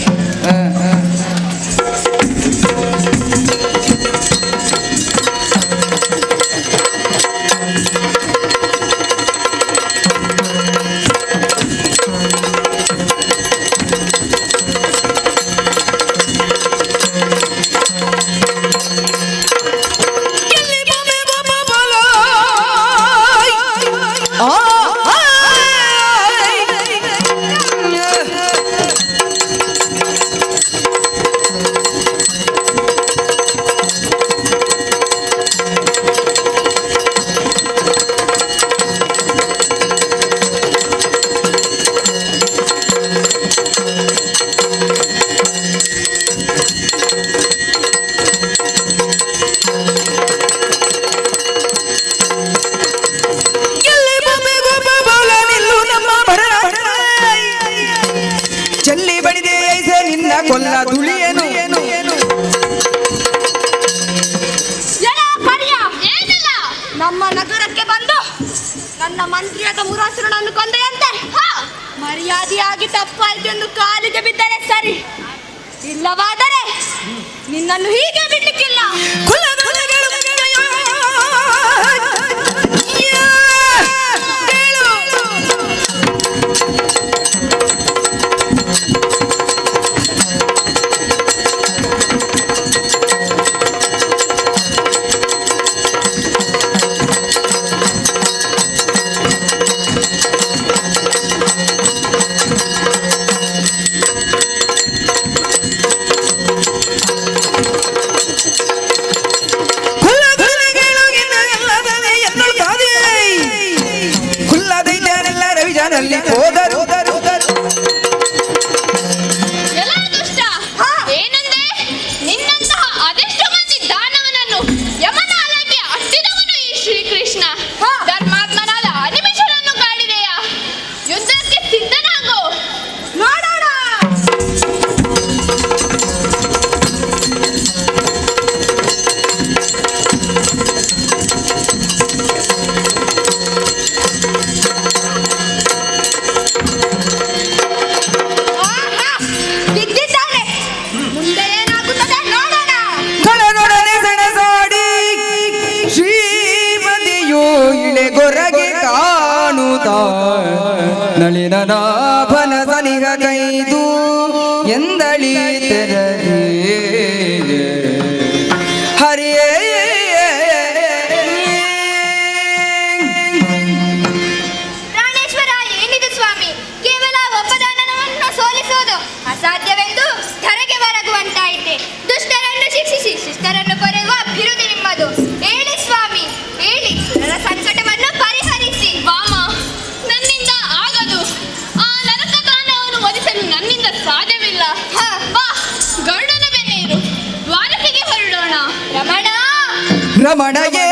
ಮರ್ಯಾದೆಯಾಗಿ ತಪ್ಪಾಯ್ತು ಎಂದು ಕಾಲಿಗೆ ಬಿದ್ದರೆ ಸರಿ, ಇಲ್ಲವಾದರೆ ನಿನ್ನನ್ನು ಹೀಗೆ ಬಿಡ್ಲಿಕ್ಕಿಲ್ಲ. ಹೋದರು ಎಲ್ಲ ದುಷ್ಟ, ಏನಂದೆ? ನಿನ್ನಂತಹ ಅದೆಷ್ಟು ಮಂದಿ ದಾನವನನ್ನು ಯಮನಾಲಕ್ಕೆ ಅಟ್ಟಿದವನು ಈ ಶ್ರೀಕೃಷ್ಣ. ಧರ್ಮಾತ್ಮನಾದ ಅನಿಮಿಷನನ್ನು ಕಾಡಿದೆಯಾ? ಯುದ್ಧಕ್ಕೆ ಸಿದ್ಧನಾಗೋ, ನೋಡೋಣ. ಬಿದ್ದಿದ್ದಾನೆ, ಮುಂದೆ ಏನಾಗುತ್ತದೆ ನೋಡೋಣ. ಕಳನೊಡನೆ ಸೆಣಸಾಡಿ ಶ್ರೀಮತಿಯು ಇಳೆಗೊರಗೆ ಕಾಣುತ್ತ ನಳಿನ ನಾಭನ ಸನಿಹ ಕೈದು ಎಂದಳಿ ತೆರಗೆ ಹರಿಯೇ ಪ್ರಾಣೇಶ್ವರ, ಏನಿದು ಸ್ವಾಮಿ? ಕೇವಲ ಒಬ್ಬ ದಾನವನನ್ನು ಸೋಲಿಸುವುದು ಅಸಾಧ್ಯವೆಂದು ಧರೆಗೆ ಬರಗುವಂತಾಯಿತೆ. ದುಷ್ಟರನ್ನು ಶಿಕ್ಷಿಸಿ ಶಿಷ್ಟರನ್ನು ಕೊರೆಯುವ ಬಿರುದು ನಿಮ್ಮದು. ಹೇಳಿ ಸ್ವಾಮಿ, ಹೇಳಿ, ನನ್ನ ಸಂಕಟವನ್ನು ಪರಿಹರಿಸಿ. ವಾಮ, ನನ್ನಿಂದ ಆಗದು. ಆ ನರಕದಾನವನ್ನು ವಧಿಸಲು ನನ್ನಿಂದ ಸಾಧ್ಯವಿಲ್ಲ. ಬಾ, ಗರುಡನ ಬೆನ್ನೇರು, ದ್ವಾರಕೆಗೆ ಹೊರಡೋಣ. ರಮಣ, ರಮಣಗೆ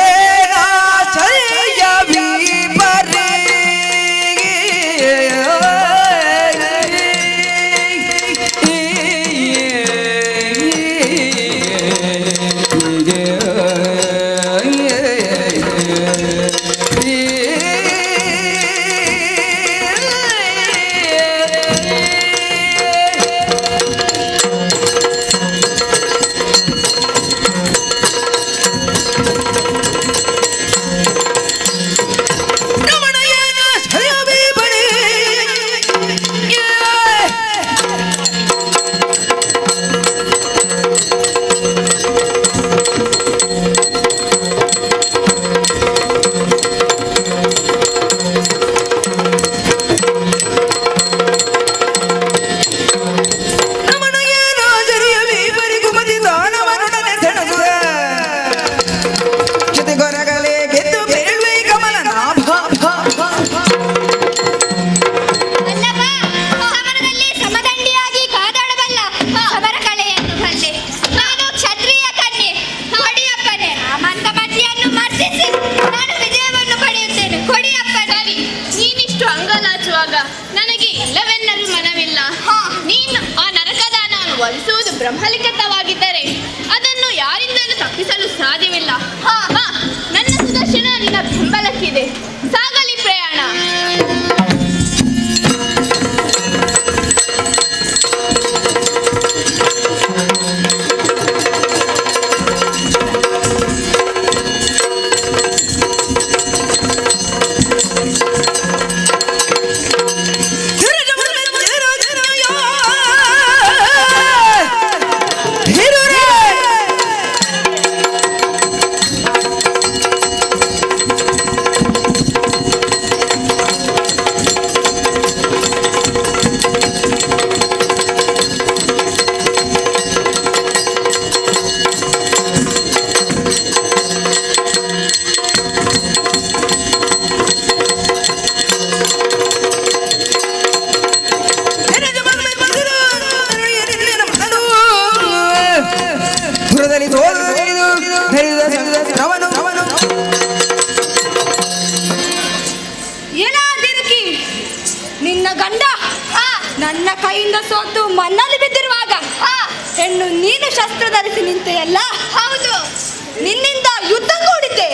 ರಾಚರ್ಯ ವಿಪರೀ ಬ್ರಹ್ಮಲಿಖಿತವಾಗಿದ್ದರೆ ಅದನ್ನು ಯಾರಿಂದಲೂ ತಪ್ಪಿಸಲು ಸಾಧ್ಯವಿಲ್ಲ. ಬಾ, ನನ್ನ ಸುದರ್ಶನ ನಿನ್ನ ಬೆಂಬಲಕ್ಕಿದೆ. ಸಾಗಲಿ ಪ್ರಯಾಣ. ಏನಾದಿರುಕಿ ನಿನ್ನ ಗಂಡ ನನ್ನ ಕೈಯಿಂದ ಸೋತು ಮಣ್ಣಲ್ಲಿ ಬಿದ್ದಿರುವಾಗ ಹೆಣ್ಣು ನೀನು ಶಸ್ತ್ರ ಧರಿಸಿ ನಿಂತೆಯಲ್ಲ? ಹೌದು, ನಿನ್ನಿಂದ ಯುದ್ಧ ಕೂಡಿದ್ದೆ.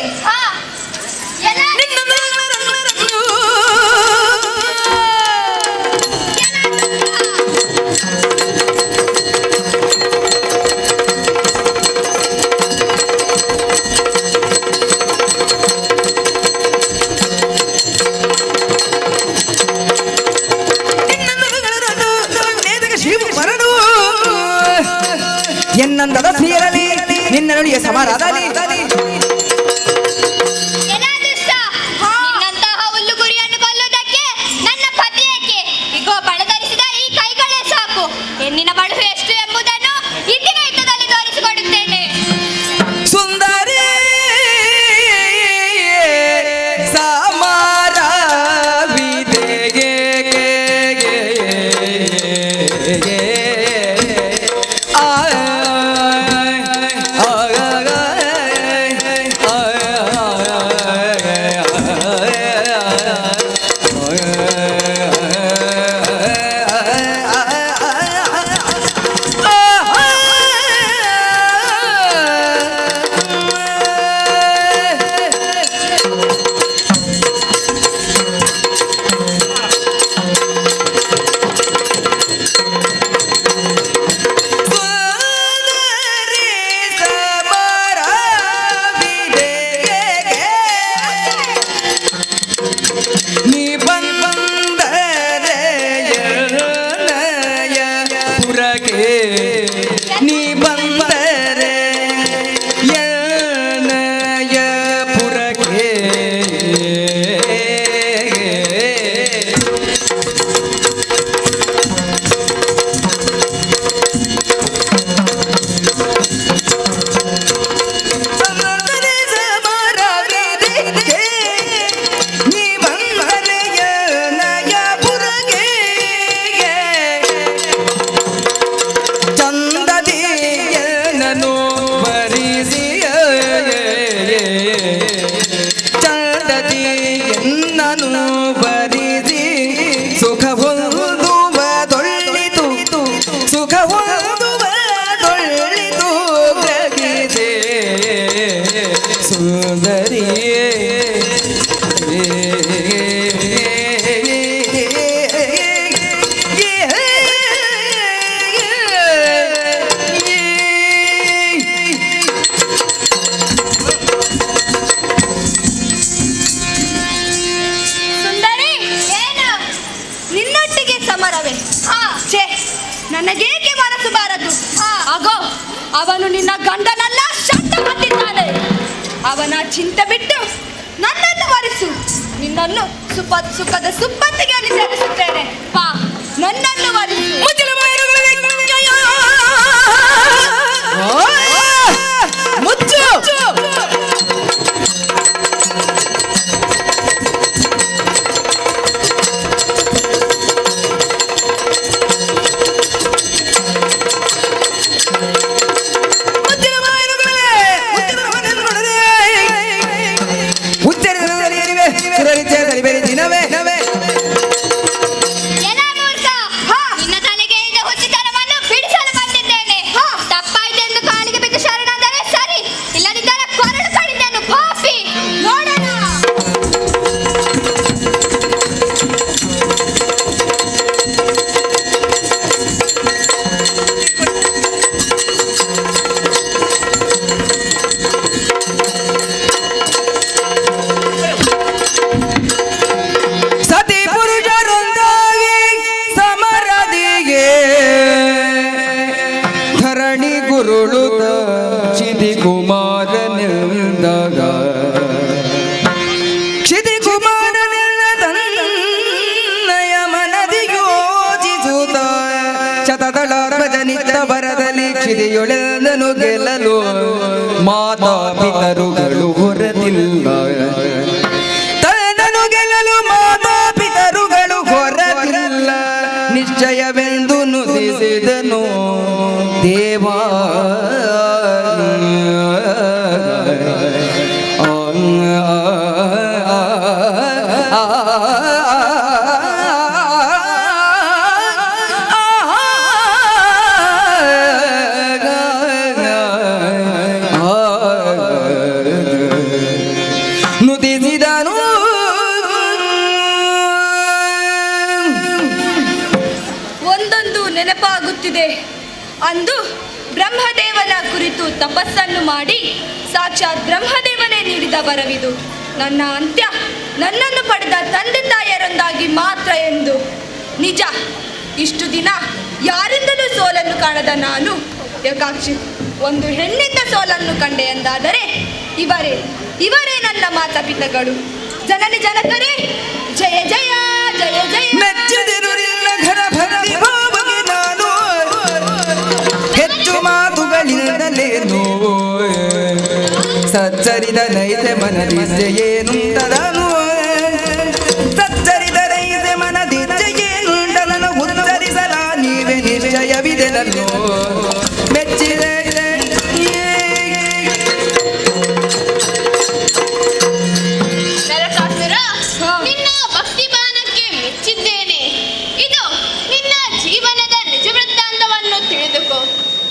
ನಿನ್ನಂದದ ಸ್ತ್ರೀಯರಲ್ಲಿ ನಿನ್ನ ನುಡಿಯ ಸಮರಾದಲ್ಲಿ ನಿನ್ನಂತಹ ಹುಲ್ಲು ಕುರಿಯನ್ನು ಕೊಲ್ಲುವುದಕ್ಕೆ ನನ್ನ ಪತಿ ಏಕೆ? ಇಗೋ ಬಳಧರಿಸಿದ ಈ ಕೈಗಳೇ ಸಾಕು. ಹೆಣ್ಣಿನ ಬಳುವೆ ಎಷ್ಟು ಎಂಬುದನ್ನು ಇಂದಿನ ಯುದ್ಧದಲ್ಲಿ ತೋರಿಸಿಕೊಡುತ್ತೇನೆ. ಸುಂದರಿ ಸಮರವಿದೆಗೆ ನೀ ಬಂದರೆ ಎನ್ನಯ ಪುರಕ್ಕೆ ನನಗೇಕೆ ಮನಸ್ಸು ಬಾರದು? ಆಗೋ, ಅವನು ನಿನ್ನ ಗಂಡನಲ್ಲ, ಶಬ್ದ ಬಂದಿದ್ದಾನೆ. ಅವನ ಚಿಂತೆ ಬಿಟ್ಟು ನನ್ನನ್ನು ವರಿಸು. ನಿನ್ನನ್ನು ಸುಖದ ಸುಪ್ಪತ್ತಿಗೆ ಸೇರಿಸುತ್ತೇನೆ. ಪಾ, ನನ್ನನ್ನು ವರಿಸು. ಮುಚ್ಚು ನಿನ್ನ ತಲೆಗೆ ಇದ್ದ ಹುಚ್ಚುತನವನ್ನು ಬಿಡಿಸಲು ಬಂದಿದ್ದೇನೆ. ತಪ್ಪಾಯ್ತೆಂದು ಕಾಲಿಗೆ ಬಿದ್ದು ಶರಣಾದರೆ ಸರಿ, ಇಲ್ಲದಿದ್ದರೆ ಕೊರಳು ಕಡಿದೆನು. ಪಾಪಿ, ನೋಡೋಣ. ಗುರುಳುದ ಕ್ಷಿತಿ ಕುಮಾರನಿಂದಾಗ ಕ್ಷಿತಿ ಕುಮಾರನಿಲ್ಲದನ್ನಯ ಮನದಿ ಯೋಚಿಸುತ್ತ ಶತದಳಾರ್ವಜನಿತ ಬರದಲ್ಲಿ ಕ್ಷಿತಿಯೊಳೆದನು ಗೆಲ್ಲಲು ಮಾತಾ ಪಿತರುಗಳು ಹೊರದಿಲ್ಲ. ತನ್ನನು ಗೆಲ್ಲಲು ಮಾತಾ ಪಿತರುಗಳು ಹೊರದಿಲ್ಲ. ನಿಶ್ಚಯವೆಂದು ನುಡಿಸಿದನು ದೇವಾ. ನುಡಿಸಿದನು. ಒಂದೊಂದು ನೆನಪಾಗುತ್ತಿದೆ. ಅಂದು ಬ್ರಹ್ಮದೇವನ ಕುರಿತು ತಪಸ್ಸನ್ನು ಮಾಡಿ ಸಾಕ್ಷಾತ್ ಬ್ರಹ್ಮದೇವನೇ ನೀಡಿದ ವರವಿದು. ನನ್ನ ಅಂತ್ಯ ನನ್ನನ್ನು ಪಡೆದ ತಂದೆ ತಾಯಿಯರೊಂದಾಗಿ ಮಾತ್ರ ಎಂದು. ನಿಜ, ಇಷ್ಟು ದಿನ ಯಾರಿಂದಲೂ ಸೋಲನ್ನು ಕಾಣದ ನಾನು ಏಕಾಕ್ಷಿ ಒಂದು ಹೆಣ್ಣಿಂದ ಸೋಲನ್ನು ಕಂಡೆ ಎಂದಾದರೆ ಇವರೇ ಇವರೇ ನನ್ನ ಮಾತಾಪಿತಗಳು. ಜನನಿ ಜನಕರೇ, ಜಯ ಜಯ ಜಯ ಜಯ. ಮೆಚ್ಚದಿರು ನಿನ್ನ ಘನ ಭಕ್ತಿ ಭಾವಗೆ ನಾನು ಹೆಚ್ಚು ಮಾತುಗಳಿಂದಲೇನು ಸಚ್ಚರಿದ ನೈತೆ ಮನದಿದ್ದೆಯೇನುಂಟದನು ಸಚ್ಚರಿದ ನೈತೆ ಮನದಿದ್ದೆಯೇನುಂಟದನು ಉತ್ತರಿಸಲ ನೀವೇ ನಿಶ್ಚಯವಿದೆ ನನ್ನು ಮೆಚ್ಚಿದೆ. ನರಕಾಸುರ, ನಿನ್ನ ಭಕ್ತಿ ಬಾಣಕ್ಕೆ ಮೆಚ್ಚಿದ್ದೇನೆ. ಇದು ನಿನ್ನ ಜೀವನದ ನಿಜ ವೃತ್ತಾಂತವನ್ನು ತಿಳಿದುಕೋ.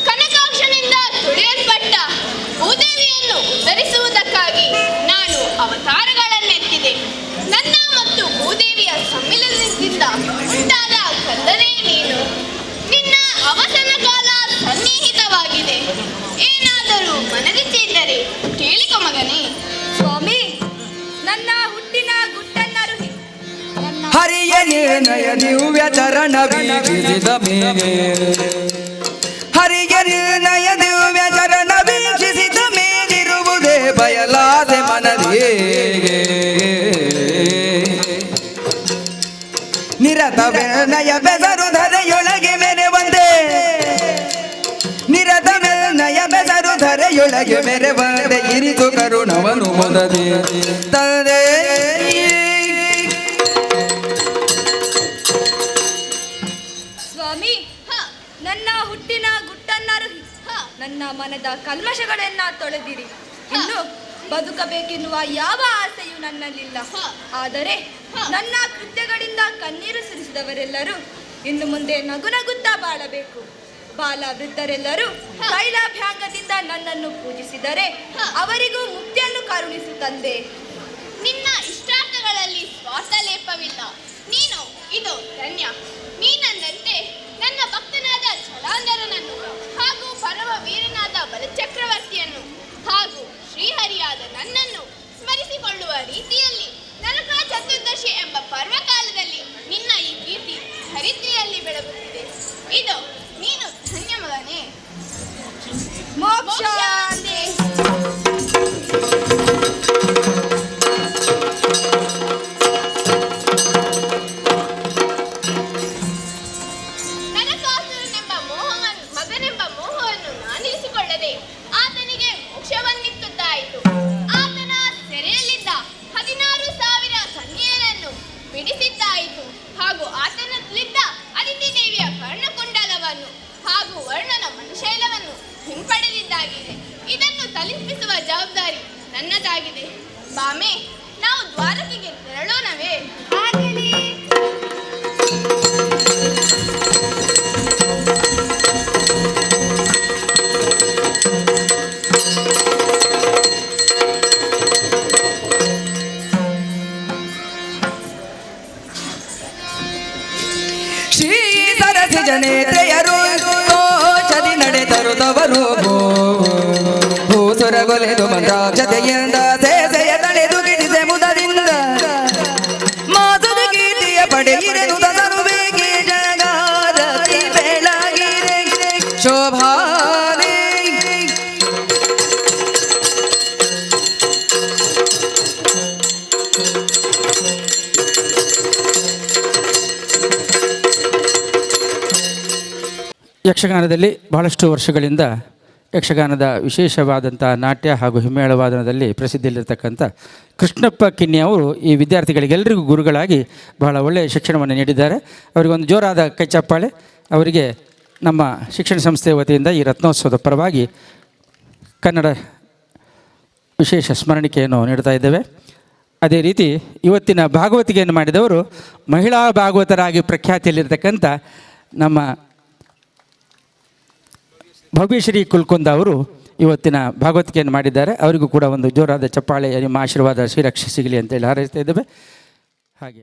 ಕನಕಾಕ್ಷನಿಂದ ತುಳಿಯಲ್ಪಟ್ಟ ಭೂದೇವಿಯನ್ನು ಉದ್ಧರಿಸುವುದಕ್ಕಾಗಿ ನಾನು ಅವತಾರಗಳನ್ನೆತ್ತಿದೆ. ನನ್ನ ಮತ್ತು ಭೂದೇವಿಯ ಸಮ್ಮಿಲನದಿಂದ ಉಂಟಾದ ಕಂದನೇ ನೀನು. ನಿನ್ನ ಅವಸನ ಕಾಲ ಸನ್ನಿಹಿತವಾಗಿದೆ. ಏನಾದರೂ ಮನದಿದ್ದರೆ ಕೇಳಿಕೊ ಮಗನೇ. ಸ್ವಾಮಿ, ನನ್ನ ಹುಟ್ಟಿನ ಗುಟ್ಟನ್ನರುಹಿ ನನ್ನ ಹರಿಯ ನಿರ್ಣಯ ದಿವ್ಯ ಚರಣ ವೀಕ್ಷಿಸಿದ ಮೇಲೆ ಹರಿಯ ನಿರ್ಣಯ ದಿವ್ಯ ಚರಣ ವೀಕ್ಷಿಸಿದ ಮೇಲಿರುವುದೇ ಬಯಲಾದೆ ಮನದೇ ನಿರತ ನಿರ್ಣಯ ಬೆಸರು ಧರೆಯೊಳಗೆ ಮೆರೆವಂದೆ ನಿರತ ನಿರ್ಣಯ ಬೆಸರು ಧರೆಯೊಳಗೆ ಮೆರೆವಂದೆ ಇರಿತು ಕರುಣವನು ಮೊದಲೇ ತಂದೆ. ಸ್ವಾಮಿ, ನನ್ನ ಹುಟ್ಟಿನ ಗುಟ್ಟನ್ನರುಹಿ ನನ್ನ ಮನದ ಕಲ್ಮಶಗಳನ್ನ ತೊಳೆದಿರಿ. ಇನ್ನು ಬದುಕಬೇಕೆನ್ನುವ ಯಾವ ಆಸೆಯೂ ನನ್ನಲ್ಲಿಲ್ಲ. ಆದರೆ ನನ್ನ ಕೃತ್ಯಗಳಿಂದ ಕಣ್ಣೀರು ಸುರಿಸಿದವರೆಲ್ಲರೂ ಇನ್ನು ಮುಂದೆ ನಗುನಗುತ್ತಾ ಬಾಳಬೇಕು. ಬಾಲ ವೃದ್ಧರೆಲ್ಲರೂ ತೈಲಾಭ್ಯಾಂಗದಿಂದ ನನ್ನನ್ನು ಪೂಜಿಸಿದರೆ ಅವರಿಗೂ ಮುಕ್ತಿಯನ್ನು ಕರುಣಿಸು ತಂದೆ. ನಿನ್ನ ಇಷ್ಟಾರ್ಥಗಳಲ್ಲಿ ಸ್ವಾರ್ಥ ಲೇಪವಿಲ್ಲ. ನೀನು ಇದು ಧನ್ಯ. ನೀನಂದಂತೆ ನನ್ನ ಭಕ್ತನಾದ ಜಲಾಂಧರನನ್ನು ಹಾಗೂ ಪರಮ ವೀರನಾದ ಬಲಚಕ್ರವರ್ತಿಯನ್ನು ಹಾಗೂ ಶ್ರೀಹರಿಯಾದ ನನ್ನನ್ನು ಸ್ಮರಿಸಿಕೊಳ್ಳುವ ರೀತಿಯಲ್ಲಿ ನರಕ ಚತುರ್ದಶಿ ಎಂಬ ಪರ್ವಕಾಲದಲ್ಲಿ ನಿನ್ನ ಈ ಕೀರ್ತಿ ಹರಿತೆಯಲ್ಲಿ ಬೆಳಗುತ್ತಿದೆ. ಇದು ನೀನು ಧನ್ಯ ಮಗನೇ. ಮೋಕ್ಷ ಮೋಕ್ಷಾಂತೆ. ನರಕಾಸುರನೆಂಬ ಮಗನೆಂಬ ಮೋಹವನ್ನು ನಾನಿರಿಸಿಕೊಳ್ಳದೆ ಆತನಿಗೆ ಮೋಕ್ಷವನ್ನಿತ್ತುತ್ತಾಯಿತು. ಆತನ ಸೆರೆಯಲ್ಲಿದ್ದ 16,000 ಕನ್ಯೆಯರನ್ನು ಬಿಡಿಸಿದ್ದಾಯಿತು. ಹಾಗೂ ಆತನಲ್ಲಿದ್ದ ಅದಿತಿ ದೇವಿಯ ಕರ್ಣಕುಂಡಲವನ್ನು ಹಾಗೂ ವರ್ಣನ ಮನುಶೈಲವನ್ನು ಹಿಂಪಡೆದಿದ್ದಾಗಿದೆ. ಇದನ್ನು ತಲುಪಿಸುವ ಜವಾಬ್ದಾರಿ ನನ್ನದಾಗಿದೆ. ಬಾಮೆ, ನಾವು ದ್ವಾರಕೆಗೆ ತೆರಳೋಣವೇ? ಆಗಲಿ. ಶ್ರೀ ಸರಸಿ ಜನೇತೆಯರು ತೋಚದಿ ನಡೆತರುತ್ತವರು ಭೂಸುರಗೊಲೆದು ಮಂತ್ರಾಕ್ಷತೆಯಿಂದ ಸೇಸೆಯ ತಳೆದು ಗಿಡಿಸೆ ಮುದದಿಂದ ಮಾಸುದ ಕೀರ್ತಿಯ ಪಡೆಯಿರೆನು ತರುಬೇಕಿ ಜಗಾರತಿ ಬೆಳಗಿದೆ ಶೋಭಾನೆ. ಯಕ್ಷಗಾನದಲ್ಲಿ ಬಹಳಷ್ಟು ವರ್ಷಗಳಿಂದ ಯಕ್ಷಗಾನದ ವಿಶೇಷವಾದಂಥ ನಾಟ್ಯ ಹಾಗೂ ಹಿಮ್ಮೇಳವಾದನದಲ್ಲಿ ಪ್ರಸಿದ್ಧಿಯಲ್ಲಿರ್ತಕ್ಕಂಥ ಕೃಷ್ಣಪ್ಪ ಕಿನ್ನಿ ಅವರು ಈ ವಿದ್ಯಾರ್ಥಿಗಳಿಗೆಲ್ಲರಿಗೂ ಗುರುಗಳಾಗಿ ಬಹಳ ಒಳ್ಳೆಯ ಶಿಕ್ಷಣವನ್ನು ನೀಡಿದ್ದಾರೆ. ಅವರಿಗೊಂದು ಜೋರಾದ ಕೈಚಪ್ಪಾಳೆ. ಅವರಿಗೆ ನಮ್ಮ ಶಿಕ್ಷಣ ಸಂಸ್ಥೆಯ ವತಿಯಿಂದ ಈ ರತ್ನೋತ್ಸವದ ಪರವಾಗಿ ಕನ್ನಡ ವಿಶೇಷ ಸ್ಮರಣಿಕೆಯನ್ನು ನೀಡ್ತಾ ಇದ್ದೇವೆ. ಅದೇ ರೀತಿ ಇವತ್ತಿನ ಭಾಗವತಿಕೆಯನ್ನು ಮಾಡಿದವರು ಮಹಿಳಾ ಭಾಗವತರಾಗಿ ಪ್ರಖ್ಯಾತಿಯಲ್ಲಿರ್ತಕ್ಕಂಥ ನಮ್ಮ ಭವ್ಯಶ್ರೀ ಕುಲ್ಕುಂದ ಅವರು ಇವತ್ತಿನ ಭಾಗವತಿಕೆಯನ್ನು ಮಾಡಿದ್ದಾರೆ. ಅವರಿಗೂ ಕೂಡ ಒಂದು ಜೋರಾದ ಚಪ್ಪಾಳೆ, ನಿಮ್ಮ ಆಶೀರ್ವಾದ ಶ್ರೀರಕ್ಷೆ ಸಿಗಲಿ ಅಂತೇಳಿ ಹಾರೈಸ್ತಾ ಇದ್ದೇವೆ. ಹಾಗೆ